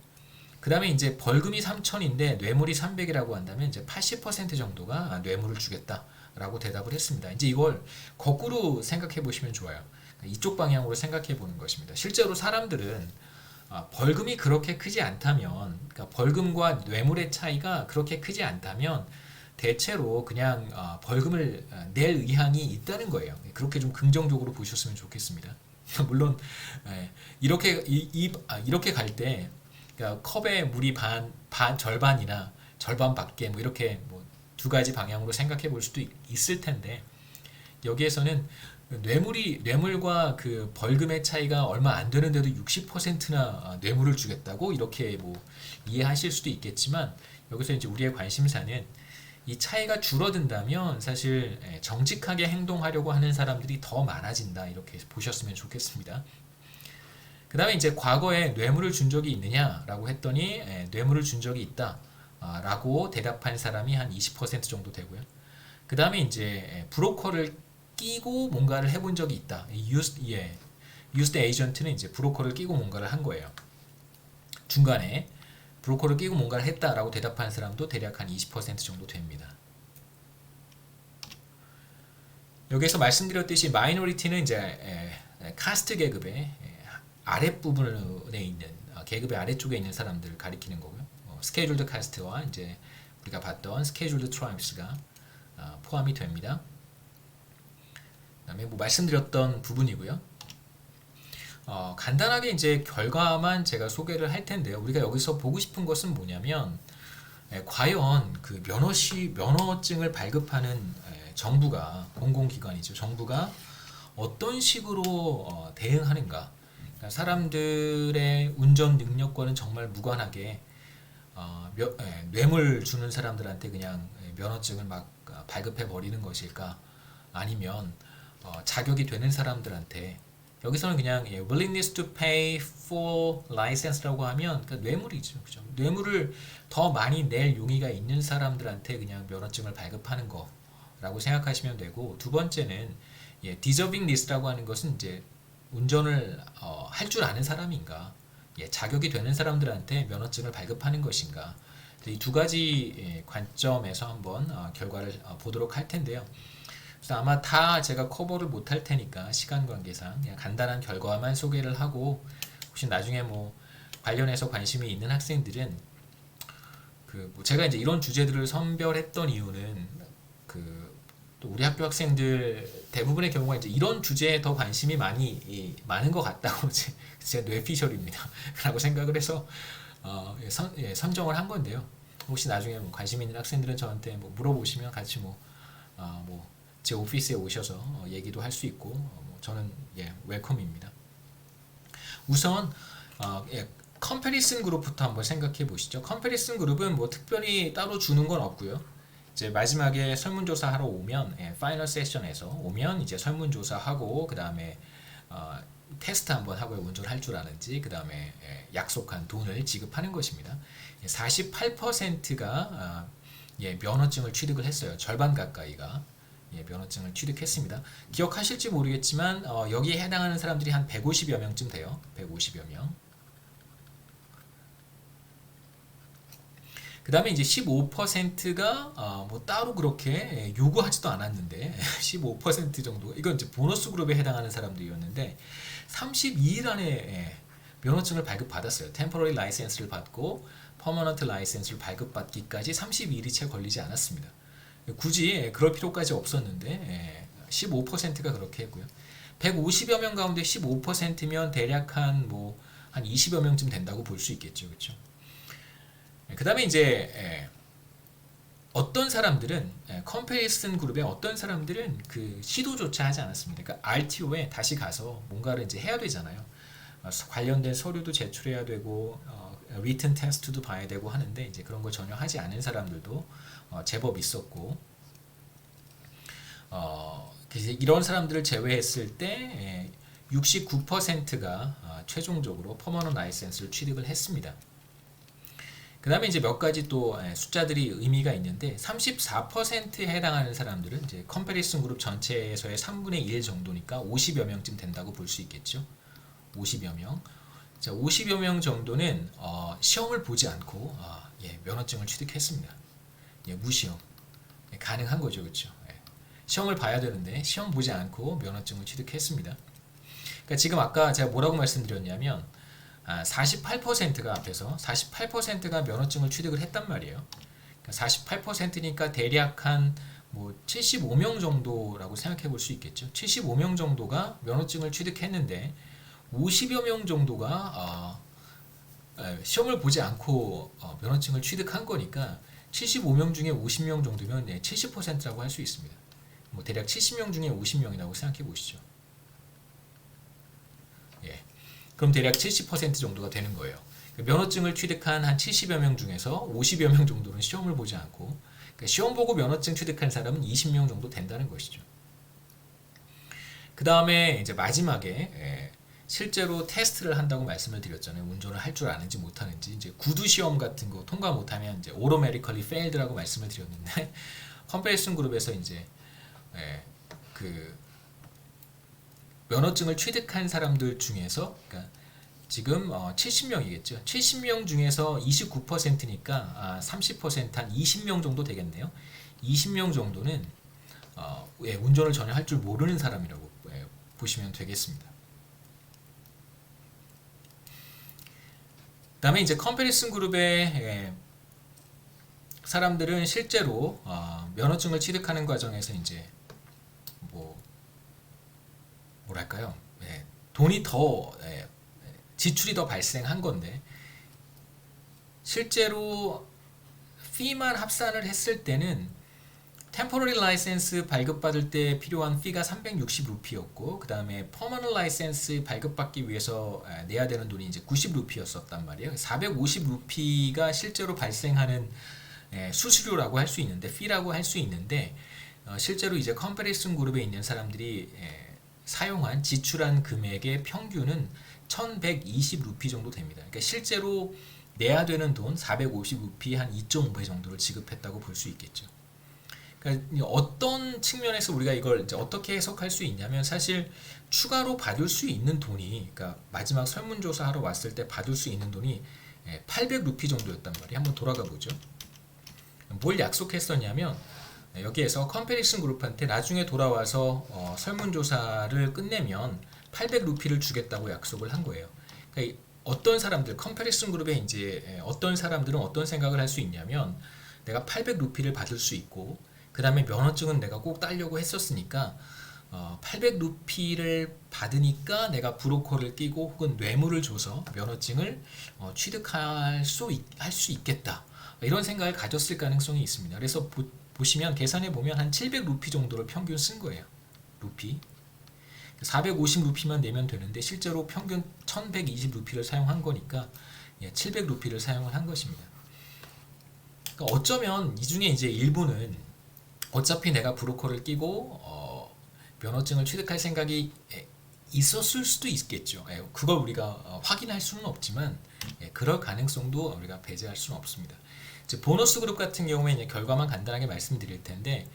그 다음에 이제 벌금이 3,000인데 뇌물이 300이라고 한다면 이제 80% 정도가 뇌물을 주겠다라고 대답을 했습니다. 이제 이걸 거꾸로 생각해 보시면 좋아요. 이쪽 방향으로 생각해 보는 것입니다. 실제로 사람들은 벌금이 그렇게 크지 않다면, 그러니까 벌금과 뇌물의 차이가 그렇게 크지 않다면 대체로 그냥 벌금을 낼 의향이 있다는 거예요. 그렇게 좀 긍정적으로 보셨으면 좋겠습니다. 물론 이렇게 갈 때 그러니까 컵에 물이 절반이나 절반밖에 뭐 이렇게 뭐 두 가지 방향으로 생각해 볼 수도 있을 텐데 여기에서는 뇌물과 그 벌금의 차이가 얼마 안 되는데도 60%나 뇌물을 주겠다고 이렇게 뭐 이해하실 수도 있겠지만 여기서 이제 우리의 관심사는 이 차이가 줄어든다면 사실 정직하게 행동하려고 하는 사람들이 더 많아진다 이렇게 보셨으면 좋겠습니다. 그 다음에 이제 과거에 뇌물을 준 적이 있느냐라고 했더니 뇌물을 준 적이 있다 라고 대답한 사람이 한 20% 정도 되고요. 그 다음에 이제 브로커를 끼고 뭔가를 해본 적이 있다. used agent는 이제 브로커를 끼고 뭔가를 한 거예요. 중간에 브로커를 끼고 뭔가를 했다라고 대답한 사람도 대략 한 20% 정도 됩니다. 여기서 말씀드렸듯이 마이너리티는 이제 카스트 계급의 아랫부분에 있는 계급의 아래쪽에 있는 사람들을 가리키는 거고요. 스케줄드 카스트와 이제 우리가 봤던 스케줄드 트라이브스가 포함이 됩니다. 그다음에 뭐 말씀드렸던 부분이고요. 간단하게 이제 결과만 제가 소개를 할 텐데요. 우리가 여기서 보고 싶은 것은 뭐냐면 과연 그 면허증을 발급하는 정부가 공공기관이죠. 정부가 어떤 식으로 대응하는가. 그러니까 사람들의 운전 능력과는 정말 무관하게 뇌물 주는 사람들한테 그냥 면허증을 막 발급해 버리는 것일까? 아니면 자격이 되는 사람들한테 여기서는 그냥 willingness to pay for license라고 하면 그러니까 뇌물이죠. 그죠? 뇌물을 더 많이 낼 용의가 있는 사람들한테 그냥 면허증을 발급하는 거라고 생각하시면 되고 두 번째는 deservingness라고 하는 것은 이제 운전을 할 줄 아는 사람인가 자격이 되는 사람들한테 면허증을 발급하는 것인가 이 두 가지 관점에서 한번 결과를 보도록 할 텐데요. 그래서 아마 다 제가 커버를 못 할 테니까 시간 관계상 그냥 간단한 결과만 소개를 하고, 혹시 나중에 뭐 관련해서 관심이 있는 학생들은 뭐 제가 이제 이런 주제들을 선별했던 이유는 또 우리 학교 학생들 대부분의 경우가 이제 이런 주제에 더 관심이 많은 것 같다고 제 뇌피셜입니다. 라고 생각을 해서 선정을 한 건데요. 혹시 나중에 뭐 관심 있는 학생들은 저한테 뭐 물어보시면 같이 제 오피스에 오셔서 얘기도 할 수 있고, 저는 웰컴입니다. 우선 컴패리슨 그룹부터 한번 생각해 보시죠. 컴패리슨 그룹은 뭐 특별히 따로 주는 건 없고요. 이제 마지막에 설문조사 하러 오면, 파이널 세션에서 오면 이제 설문조사 하고, 그 다음에 테스트 한번 하고 운전할 줄 아는지, 그 다음에 약속한 돈을 지급하는 것입니다. 48%가 면허증을 취득을 했어요. 절반 가까이가 면허증을 취득했습니다. 기억하실지 모르겠지만 여기에 해당하는 사람들이 한 150여 명쯤 돼요. 150여 명. 그 다음에 이제 15%가 뭐 따로 그렇게 요구하지도 않았는데 15% 정도, 이건 이제 보너스 그룹에 해당하는 사람들이었는데 32일 안에 면허증을 발급받았어요. 템포러리 라이센스를 받고 퍼머넌트 라이센스를 발급받기까지 32일이 채 걸리지 않았습니다. 굳이 그럴 필요까지 없었는데 15%가 그렇게 했고요. 150여 명 가운데 15%면 대략 한 20여 명쯤 된다고 볼 수 있겠죠. 그렇죠? 그 다음에 이제 어떤 사람들은 컴패리슨 그룹의 어떤 사람들은 그 시도조차 하지 않았습니다. 그러니까 RTO에 다시 가서 뭔가를 이제 해야 되잖아요. 관련된 서류도 제출해야 되고 리튼 테스트도 봐야 되고 하는데, 이제 그런 거 전혀 하지 않은 사람들도 제법 있었고, 이런 사람들을 제외했을 때 69%가 최종적으로 퍼머넌트 라이센스를 취득을 했습니다. 그 다음에 이제 몇 가지 또 숫자들이 의미가 있는데, 34%에 해당하는 사람들은 이제 컴패리슨 그룹 전체에서의 3분의 1 정도니까 50여 명쯤 된다고 볼 수 있겠죠. 50여 명. 자, 50여 명 정도는 시험을 보지 않고 면허증을 취득했습니다. 무시험. 가능한 거죠. 그렇죠? 시험을 봐야 되는데 시험 보지 않고 면허증을 취득했습니다. 그러니까 지금 아까 제가 뭐라고 말씀드렸냐면 48%가 앞에서 48%가 면허증을 취득을 했단 말이에요. 그러니까 48%니까 대략 한 75명 정도라고 생각해 볼 수 있겠죠. 75명 정도가 면허증을 취득했는데 50여 명 정도가 시험을 보지 않고 면허증을 취득한 거니까 75명 중에 50명 정도면 70%라고 할 수 있습니다. 대략 70명 중에 50명이라고 생각해 보시죠. 그럼 대략 70% 정도가 되는 거예요. 면허증을 취득한 한 70여 명 중에서 50여 명 정도는 시험을 보지 않고, 그러니까 시험 보고 면허증 취득한 사람은 20명 정도 된다는 것이죠. 그 다음에 이제 마지막에 실제로 테스트를 한다고 말씀을 드렸잖아요. 운전을 할 줄 아는지 못하는지. 이제 구두 시험 같은 거 통과 못하면 이제 automatically failed라고 말씀을 드렸는데, 컴패리슨 그룹에서 이제 그 면허증을 취득한 사람들 중에서, 그러니까 지금 70명이겠죠. 70명 중에서 29%니까 30% 한 20명 정도 되겠네요. 20명 정도는 운전을 전혀 할 줄 모르는 사람이라고 보시면 되겠습니다. 그 다음에 이제 컴패리슨 그룹의 사람들은 실제로 면허증을 취득하는 과정에서 이제 뭐랄까요? 돈이 더 지출이 더 발생한 건데, 실제로 피만 합산을 했을 때는 템포러리 라이센스 발급받을 때 필요한 피가 360루피였고, 그 다음에 퍼머넌트 라이센스 발급받기 위해서 내야 되는 돈이 이제 90루피였었단 말이에요. 450루피가 실제로 발생하는 수수료라고 할 수 있는데, 피라고 할 수 있는데, 실제로 이제 컴패리슨 그룹에 있는 사람들이 사용한 지출한 금액의 평균은 1120루피 정도 됩니다. 그러니까 실제로 내야 되는 돈 450루피 한 2.5배 정도를 지급했다고 볼 수 있겠죠. 그러니까 어떤 측면에서 우리가 이걸 이제 어떻게 해석할 수 있냐면, 사실 추가로 받을 수 있는 돈이, 그러니까 마지막 설문조사 하러 왔을 때 받을 수 있는 돈이 800루피 정도였단 말이에요. 한번 돌아가 보죠. 뭘 약속했었냐면 여기에서 컴패리슨 그룹한테 나중에 돌아와서 설문조사를 끝내면 800루피를 주겠다고 약속을 한 거예요. 그러니까 어떤 사람들, 컴패리슨 그룹에 이제 어떤 사람들은 어떤 생각을 할 수 있냐면 내가 800루피를 받을 수 있고 그 다음에 면허증은 내가 꼭 따려고 했었으니까 800루피를 받으니까 내가 브로커를 끼고 혹은 뇌물을 줘서 면허증을 취득할 수 있겠다. 이런 생각을 가졌을 가능성이 있습니다. 그래서 보시면 계산해 보면 한 700루피 정도를 평균 쓴 거예요. 루피. 450루피만 내면 되는데 실제로 평균 1120루피를 사용한 거니까 700루피를 사용을 한 것입니다. 그러니까 어쩌면 이 중에 이제 일부는 어차피 내가 브로커를 끼고 면허증을 취득할 생각이 있었을 수도 있겠죠. 그걸 우리가 확인할 수는 없지만 그럴 가능성도 우리가 배제할 수는 없습니다. 이제 보너스 그룹 같은 경우에 이제 결과만 간단하게 말씀드릴 텐데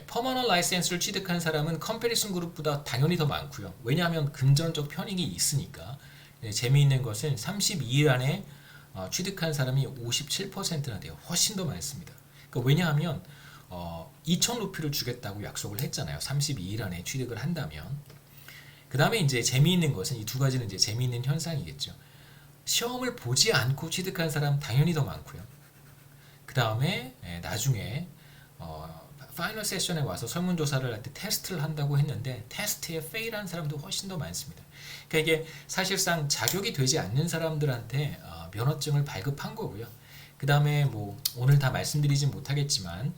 퍼머넌트 라이센스를 취득한 사람은 컴패리슨 그룹보다 당연히 더 많고요. 왜냐하면 금전적 편익이 있으니까. 재미있는 것은 32일 안에 취득한 사람이 57%나 돼요. 훨씬 더 많습니다. 그러니까 왜냐하면 2,000루피를 주겠다고 약속을 했잖아요. 32일 안에 취득을 한다면. 그 다음에 이제 재미있는 것은 이 두 가지는 이제 재미있는 현상이겠죠. 시험을 보지 않고 취득한 사람 당연히 더 많고요. 그 다음에 나중에 파이널 세션에 와서 설문조사를 할 때 테스트를 한다고 했는데 테스트에 페일한 사람도 훨씬 더 많습니다. 그러니까 이게 사실상 자격이 되지 않는 사람들한테 면허증을 발급한 거고요. 그 다음에 뭐 오늘 다 말씀드리진 못하겠지만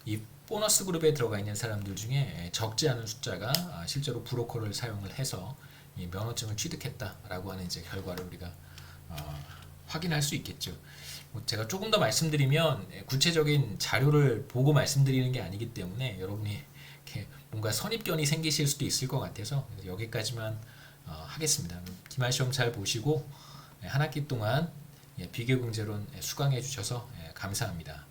이 보너스 그룹에 들어가 있는 사람들 중에 적지 않은 숫자가 실제로 브로커를 사용을 해서 이 면허증을 취득했다라고 하는 이제 결과를 우리가 확인할 수 있겠죠. 제가 조금 더 말씀드리면 구체적인 자료를 보고 말씀드리는 게 아니기 때문에 여러분이 이렇게 뭔가 선입견이 생기실 수도 있을 것 같아서 여기까지만 하겠습니다. 기말 시험 잘 보시고 한 학기 동안 비교경제론 수강해 주셔서 감사합니다.